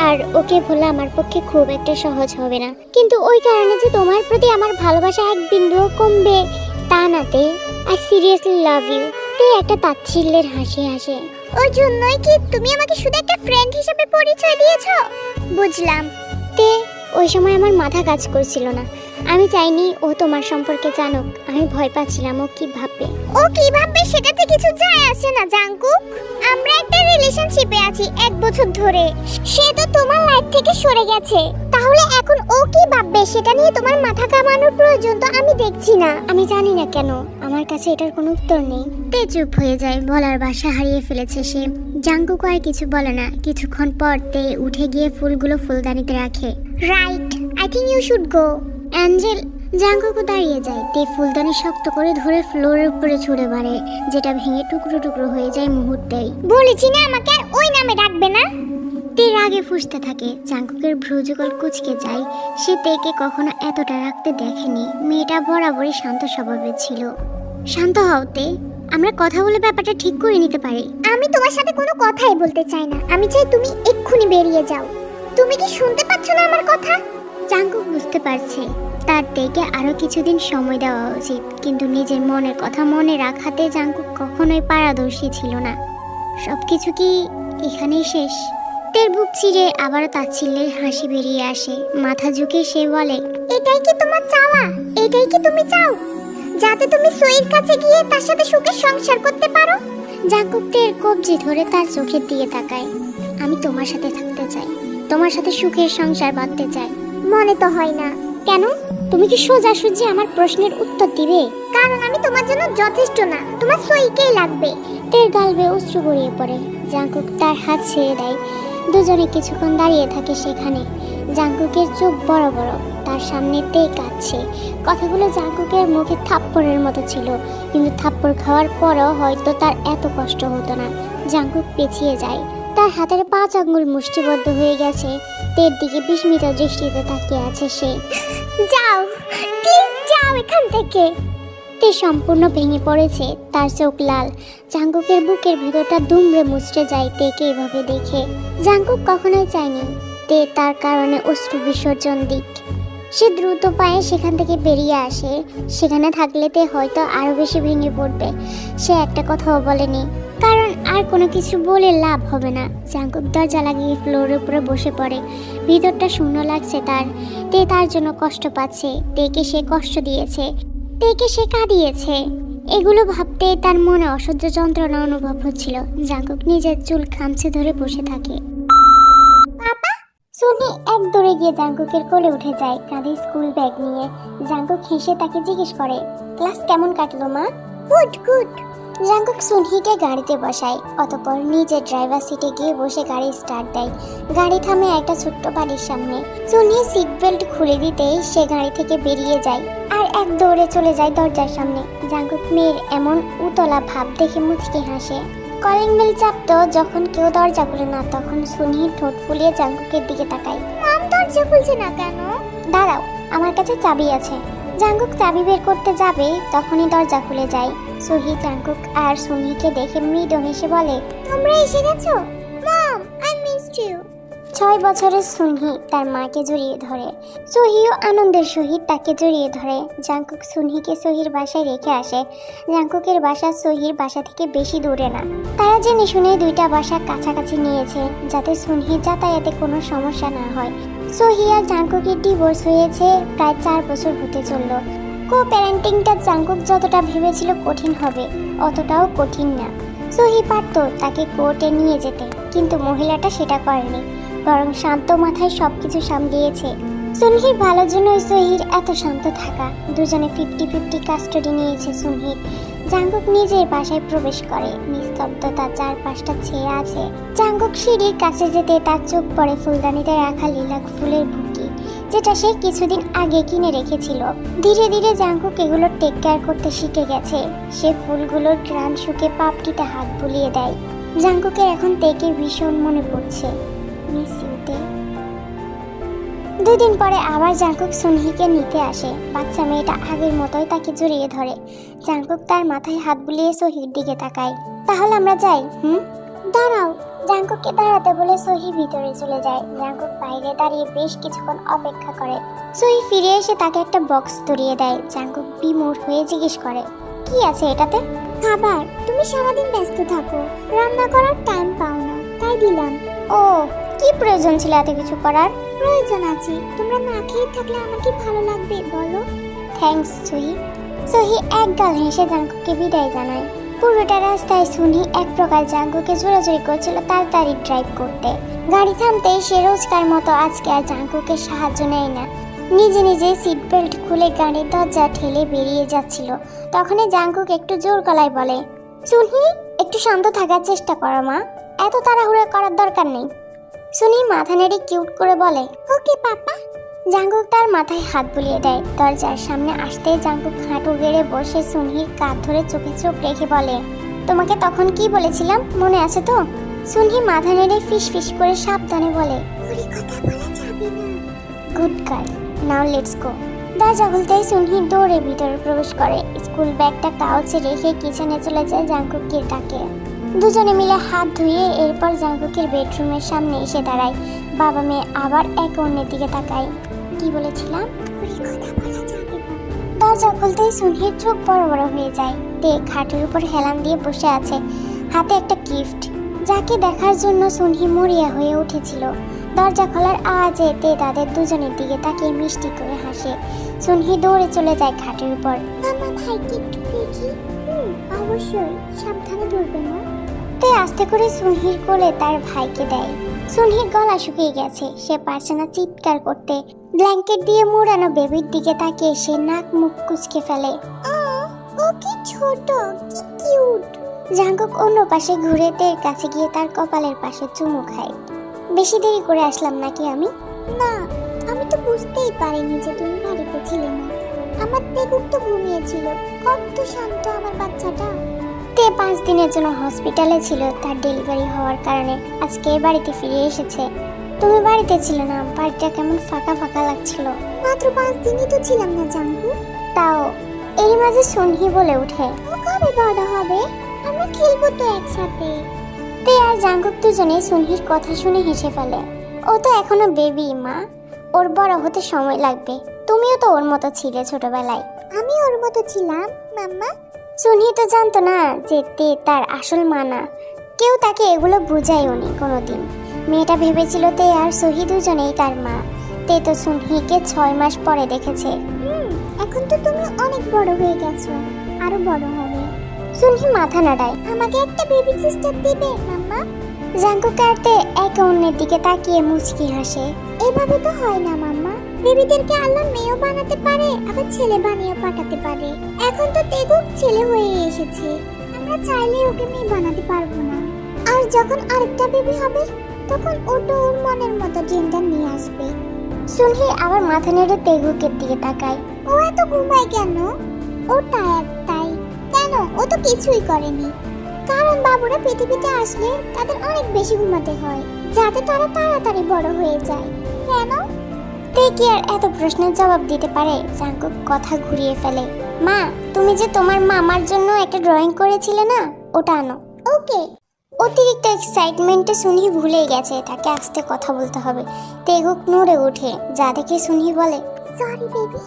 আর ওকে ভোলা আমার পক্ষে খুব একটা সহজ হবে না, কিন্তু ওই কারণে যে তোমার প্রতি আমার ভালোবাসা এক বিন্দুও কমবে তা নাতে। I seriously love you. তে একটা তাচ্ছিল্যের হাসি হাসে। ওই জন্যই কি তুমি আমাকে শুধু একটা ফ্রেন্ড হিসেবে পরিচয় দিয়েছো? বুঝলাম। তে ওই সময় আমার মাথা কাজ করছিল না। আমি চাইনি ও তোমার সম্পর্কে জানুক। আমি ভয় পাচ্ছিলাম ও কি ভাববে সেটাতে কিছু যায় আসে না জাঙ্কুক। আমরা একটা রিলেশনশিপে আছি 1 বছর ধরে। সে তো তোমার লাইফ থেকে সরে গেছে, তাহলে এখন ও কি ভাববে সেটা নিয়ে তোমার মাথা কামানোর প্রয়োজন তো আমি দেখছি না। আমি জানি না কেন আমার কাছে এটার কোনো উত্তর নেই। তে চুপ হয়ে যায়, বলার ভাষা হারিয়ে ফেলেছে সে। জাঙ্কুক আর কিছু বলে না। কিছুক্ষণ পর তে উঠে গিয়ে ফুলগুলো ফুলদানিতে রাখে। Right, I think you should go. Angel. জাঙ্কুকও দাঁড়িয়ে যায়। তে ফুলদানি শক্ত করে ধরে ফ্লোরের উপরে ছুঁড়ে মারে, যেটা ভেঙে টুকরো টুকরো হয়ে যায় মুহূর্তেই। বলেছি না আমাকে আর ওই নামে ডাকবে না। তে রাগে ফুঁসতে থাকে। জাঙ্কুকের ভ্রুযুগল কুঁচকে যায়। সে তেকে কখনো এতটা রাখতে দেখেনি। মেয়েটা বরাবরই শান্ত স্বভাবের ছিল। শান্ত হও তে, আমরা কথা বলে ব্যাপারটা ঠিক করে নিতে পারি। আমি তোমার সাথে কোনো কথাই বলতে চাই না। আমি চাই তুমি এক্ষুনি বেরিয়ে যাও। তুমি কি শুনতে পাচ্ছ না আমার কথা? জাঙ্কুক বুঝতে পারছে তার তেকে আরো কিছুদিন সময় দেওয়া উচিত, কিন্তু নিজের মনের কথা মনে রাখাতে জাঙ্কুক কখনোই পারদর্শী ছিল না। সবকিছু কি এখানেই শেষ? তের বুক চিরে আবারও তাচ্ছিল্যের হাসি বেরিয়ে আসে। মাথা ঝুঁকে সে বলে, এটাই কি তোমার চাওয়া? এটাই কি তুমি চাও, যাতে তুমি সোয়ের কাছে গিয়ে তার সাথে সুখে সংসার করতে পারো? জাঙ্কুক তের কবজি ধরে তার চোখের দিকে তাকায়। আমি তোমার সাথে থাকতে চাই, তোমার সাথে সুখের সংসার বাঁধতে চাই। মনে তো হয় না। কেন? তুমি কি সোজাসুজি আমার প্রশ্নের উত্তর দিবে? কারণ আমি তোমার জন্য যথেষ্ট না, তোমার সোইকেই লাগবে। তের গাল বেয়ে অশ্রু গড়িয়ে পড়ে। জাঙ্কুক তার হাত ছেড়ে দেয়। দুজনে কিছুক্ষণ দাঁড়িয়ে থাকে সেখানে। জাঙ্কুকের চোখ বড় বড়, তার সামনে তে কাঁদছে। কথাগুলো জাঙ্কুকের মুখে থাপ্পড়ের মতো ছিল, কিন্তু থাপ্পড় খাওয়ার পরও হয়তো তার এত কষ্ট হতো না। জাঙ্কুক পেছিয়ে যায়, তার হাতের 5 আঙ্গুল মুষ্টিবদ্ধ হয়ে গেছে। তের দিকে বিস্মিত দৃষ্টিতে তাকিয়ে আছে সে। যাও, প্লিজ যাও এখান থেকে। তে সম্পূর্ণ ভেঙে পড়েছে, তার চোখ লাল। জাঙ্কুকের বুকের ভেতরটা দুমড়ে মুচড়ে যায় তেকে এভাবে দেখে। জাঙ্কুক কখনোই চায়নি তে তার কারণে অশ্রু বিসর্জন দিক। সে দ্রুত পায়ে সেখান থেকে বেরিয়ে আসে। সেখানে থাকলে তে হয়তো আরো বেশি ভেঙে পড়বে। সে একটা কথাও বলেনি, কারণ আর কোনো কিছু বলে লাভ হবে না। জাঙ্কুক দরজা লাগিয়ে ফ্লোরের উপরে বসে পড়ে। ভিতরটা শূন্য লাগছে তার। তে তার জন্য কষ্ট পাচ্ছে, তেকে সে কষ্ট দিয়েছে, তেকে সে কাঁদিয়েছে। এগুলো ভাবতে তার মনে অসহ্য যন্ত্রণা অনুভব হচ্ছিল। জাঙ্কুক নিজের চুল খামচে ধরে বসে থাকে। সুনি এক দৌড়ে গিয়ে জাঙ্কুকের কোলে উঠে যায়, কাঁধে স্কুল ব্যাগ নিয়ে। জাঙ্কুক হেসে তাকে জিজ্ঞেস করে, ক্লাস কেমন কাটলো মা? Good good. জাঙ্কুক সুনহিকে গাড়িতে বসায়, অতঃপর নিজের ড্রাইভার সিটে গিয়ে বসে গাড়ি স্টার্ট দেয়। গাড়ি থামে একটা ছোট্ট বাড়ির সামনে। সুনহি সিট বেল্ট খুলে দিতেই সে গাড়ি থেকে বেরিয়ে যায় আর এক দৌড়ে চলে যায় দরজার সামনে। জাঙ্কুক মেয়ের এমন উতলা ভাব দেখে মুচকি হাসে। কলিং বেল চাপতো যখন কেউ দরজা খুলে না, তখন সুনহি ঠোঁট ফুলিয়ে জাঙ্কুকের দিকে তাকায়। মাম দরজা খুলছে না কেন? দাঁড়াও, আমার কাছে চাবি আছে। জাঙ্কুক চাবি বের করতে যাবে, তখনই দরজা খুলে যায়। সুহি জাঙ্কুক আর সুনহিকে দেখে মৃদু হেসে বলে, তোমরা এসে গেছো? মম, আই মিসড ইউ। 6 বছরের সুনহি তার মাকে জড়িয়ে ধরে। সুহিও আনন্দের সহিত তাকে জড়িয়ে ধরে। জাঙ্কুক সুনহিকে সুহির বাসায় রেখে আসে। জাঙ্কুকের বাসা সুহির বাসা থেকে বেশি দূরে না। তারা জেনে শুনে দুইটা বাসা কাছাকাছি নিয়েছে, যাতে সুনহি যাতায়াতে কোনো সমস্যা না হয়। সুহি আর জাঙ্কুকের ডিভোর্স হয়েছে প্রায় 4 বছর হতে চলল। কো প্যারেন্টিংটা জাঙ্কুক যতটা ভেবেছিল কঠিন হবে, অতটাও কঠিন না। সুহি পারত তাকে কোর্টে নিয়ে যেতে, কিন্তু মহিলাটা সেটা করেনি, বরং শান্ত মাথায় সবকিছু সামলিয়েছে। সুনহির ভালোর জন্যই সুহির এত শান্ত থাকা। দুজনে 50-50 কাস্টাডি নিয়েছে সুনহির। জাঙ্কুক নিজের বাসায় প্রবেশ করে। নিস্তব্ধতা চারপাশটা ছেয়ে আছে। জাঙ্কুক সিঁড়ির কাছে যেতে তার চোখ পড়ে ফুলদানিতে রাখা লিলাক ফুলের বুটি, যেটা সে কিছুদিন আগে কিনে রেখেছিল। ধীরে ধীরে জাঙ্কুক এগুলো টেক কেয়ার করতে শিখে গেছে। সে ফুলগুলোর ঘ্রাণ শুকে পাপটিতে হাত বুলিয়ে দেয়। জাঙ্কুকের এখন তেকে ভীষণ মনে পড়ছে। মিস ইউ তে। 2 দিন পরে আবার জাঙ্কুক সুনহিকে নিতে আসে। বাচ্চা মেয়েটা আগের মতোই তাকে জড়িয়ে ধরে। জাঙ্কুক তার মাথায় হাত বুলিয়ে সহির দিকে তাকায়। তাহলে আমরা যাই? দাঁড়াও। জাঙ্কুককে দাঁড়াতে বলে সহি ভিতরে চলে যায়। জাঙ্কুক বাইরে দাঁড়িয়ে বেশ কিছুক্ষণ অপেক্ষা করে। সহি ফিরে এসে তাকে একটা বক্স ধরিয়ে দেয়। জাঙ্কুক বিমূঢ় হয়ে জিজ্ঞেস করে, কি আছে এটাতে? খাবার। তুমি সারাদিন ব্যস্ত থাকো, রান্না করার টাইম পাও না, তাই দিলাম। ও, কি প্রয়োজন ছিল এত কিছু করার? প্রয়োজন আছে। তোমরা না খেয়ে থাকলে আমার কি ভালো লাগবে বলো? থ্যাঙ্কস সহি। সহি এক গাল হেসে জাঙ্কুককে বিদায় জানায়। পুরোটা রাস্তায় সুনি এক প্রকার জাঙ্কুকে জোরাজোরি করছিল তাড়াতাড়ি ড্রাইভ করতে। গাড়ি থামতেই সে রোজকার মতো আজকে আর জাঙ্কুকের সাহায্য নেয় না। নিজে নিজে সিট বেল্ট খুলে গাড়ির দরজা ঠেলে বেরিয়ে যাচ্ছিল। তখনই জাঙ্কুক একটু জোর গলায় বলে, সুনি, একটু শান্ত থাকার চেষ্টা করো মা, এত তাড়াহুড়ো করার দরকার নেই। সুনি মাথা নেড়ে কিউট করে বলে, ওকে পাপা। জাঙ্কুক তার মাথায় হাত বুলিয়ে দেয়। দরজার সামনে আসতেই জাঙ্কুক হাঁটু গেড়ে বসে সুনহির কাঁধ ধরে চোখে চোখ রেখে বলে, তোমাকে তখন কি বলেছিলাম মনে আছে তো? সুনহি মাথা নেড়ে ফিস ফিস করে সাবধানে বলে, ওরে কথা বলা যাবে না। Good girl, now let's go. দরজা খুলতেই সুনহি দৌড়ে ভিতরে প্রবেশ করে। স্কুল ব্যাগটা কাউচে রেখে কিচেনে চলে যায় জাঙ্কুকের ডাকে। দুজনে মিলে হাত ধুয়ে এরপর জাঙ্কুকের বেডরুমের সামনে এসে দাঁড়ায়। বাবা মেয়ে আবার একে অন্যের দিকে তাকায়। কি বলেছিলাম? কথা বলা যাবে না। দরজা খুলতেই সুনহির চোখ বড় বড় হয়ে যায়। তে খাটের উপর হেলান দিয়ে বসে আছে, হাতে একটা গিফট, যাকে দেখার জন্য সুনহি মরিয়া হয়ে উঠেছিল। দরজা খোলার আওয়াজে তে তাদের দুজনের দিকে তাকিয়ে মিষ্টি করে হাসে। সুনহি দৌড়ে চলে যায় খাটের উপর। আমার ভাইকে একটু দেখি। অবশ্যই, সাবধানে ধরবে না। তে আস্তে করে সুনহির কোলে তার ভাইকে দেয়। সুনহির গলা শুকিয়ে গেছে, সে পারছে না চিৎকার করতে। ব্ল্যাঙ্কেট দিয়ে মোড়ানো বেবির দিকে তাকিয়ে সে নাক মুখ কুঁচকে ফেলে। ও কি ছোট, কি কিউট। জাঙ্কুক অন্য পাশে ঘুরে তের কাছে গিয়ে তার কপালের পাশে চুমু খায়। বেশি দেরি করে আসলাম নাকি আমি? না, আমি তো বুঝতেই পারিনি যে তুমি বাড়িতে ছিলে না। আমার তেগুক তো ঘুমিয়েছিল। কত শান্ত আমার বাচ্চাটা। তে 5 দিনের জন্য হসপিটালে ছিল তার ডেলিভারি হওয়ার কারণে। আজকে বাড়িতে ফিরে এসেছে। তুমি বাড়িতে ছিলে না, বাড়িটা কেমন ফাঁকা ফাঁকা লাগছিল। মাত্র 5 দিনই তো ছিলাম না জাঙ্কু। তাও এর মাঝে সুনহি বলে ওঠে, ও কবে বড় হবে? আমরা খেলবো তো একসাথে। তে আর জাঙ্কুক দুজনে সুনহির কথা শুনে হেসে ফেলে। ও তো এখনো বেবি মা, ওর বড় হতে সময় লাগবে। তুমিও তো ওর মতো ছিলে ছোটবেলায়। আমি ওর মতো ছিলাম মাম্মা। সুনহি তো জানতো না যে তে তার আসল মা না। কেউ তাকে এগুলো বুঝায়ওনি কোনোদিন। মেয়েটা ভেবেছিল তে আর সহি দুজনেই তার মা। তে তো সুনহিকে 6 মাস পরে দেখেছে। এখন তো তুমি অনেক বড় হয়ে গেছো, আরো বড় হবে। সুনহি মাথা নাড়ায়। আমাকে একটা বেবি সিস্টার দিবে মাম্মা? জাঙ্কুক আর তে একে অন্যের দিকে তাকিয়ে মুচকি হাসে। এভাবে তো হয় না মাম্মা। বেবিদেরকে আল্লাহ মেয়েও বানাতে পারে, আবার ছেলে বানিয়ে পাঠাতে পারে। এখন তো তেগুক ছেলে হয়ে এসেছে, আমরা চাইলে ওকে মেয়ে বানাতে পারবো না। আর যখন আরেকটা বেবি হবে তখন ওটা ওর মনের মতো জেন্ডার নিয়ে আসবে। সুনহি আবার মাথা নেড়ে তেগুকের দিকে তাকায়। ও এত ঘুমায় কেন? ও টায়ার্ড তাই। কেন? ও তো কিছুই করেনি। কারণ বাবুরা পৃথিবীতে আসলে তাদের অনেক বেশি ঘুমাতে হয়, যাতে তারা তাড়াতাড়ি বড় হয়ে যায়। কেন? তে কি আর এত প্রশ্নের জবাব দিতে পারে? জাঙ্কুক কথা ঘুরিয়ে ফেলে। মা, তুমি যে তোমার মামার জন্য একটা ড্রয়িং করেছিলে না, ওটা আনো। ওকে। অতিরিক্ত এক্সাইটমেন্টে সুনহি ভুলেই গেছে তাকে আস্তে কথা বলতে হবে। তেগুক নড়ে ওঠে, যা দেখে সুনহি বলে, সরি বেবি।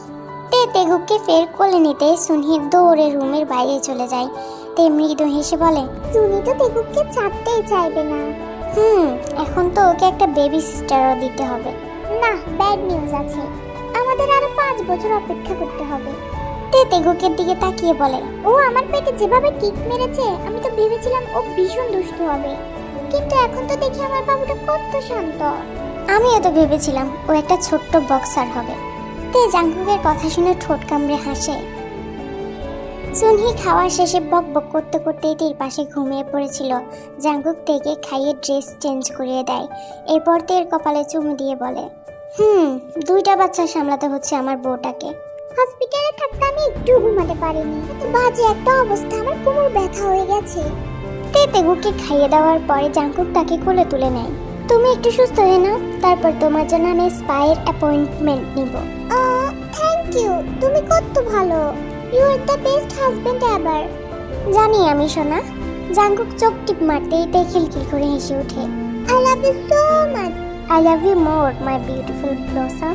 তে তেগুককে ফের কোলে নিতে সুনহি দৌড়ে রুমের বাইরে চলে যায়। তে মৃদু হেসে বলে, সুনি তো তেগুককে ছাড়তেই চাইবে না। এখন তো ওকে একটা বেবি সিস্টারও দিতে হবে। না, ব্যাড নিউজ আছে। আমাদের আরো 5 বছর অপেক্ষা করতে হবে। তে তেগুকের দিকে তাকিয়ে বলে, ও আমার পেটে যেভাবে কিক মেরেছে, আমি তো ভেবেছিলাম ও ভীষণ দুষ্টু হবে, কিন্তু এখন তো দেখি আমার বাবুটা কত শান্ত। আমিও তো ভেবেছিলাম ও একটা ছোট্ট বক্সার হবে। তে জাঙ্কুকের কথা শুনে ঠোঁট কামড়ে হাসে। সুনহি খাওয়ার শেষে বক বক করতে করতে তের পাশে ঘুমিয়ে পড়েছিল। জাঙ্কুক তেকে খাইয়ে ড্রেস চেঞ্জ করিয়ে দেয়। এরপর তের কপালে চুমু দিয়ে বলে, 2টা বাচ্চা সামলাতে হচ্ছে আমার বউটাকে। হসপিটালে থাকতে আমি একটু ঘুমাতে পারিনি। এত বাজে একটা অবস্থা, আমার কোমর ব্যথা হয়ে গেছে। তে তেগুকে খাইয়ে দেওয়ার পরে জাঙ্কুক তাকে কোলে তুলে নেয়। তুমি একটু সুস্থ হয়ে নাও, তারপর তোমার জন্য আমি স্পায়ের অ্যাপয়েন্টমেন্ট নিব। থ্যাংক ইউ, তুমি কত ভালো। You are the best husband ever. জানি আমি সোনা। জাঙ্কুক চোখ টিপ মারতেই তে খিলখিল করে হেসে ওঠে। I love you so much. I love you more my beautiful blossom.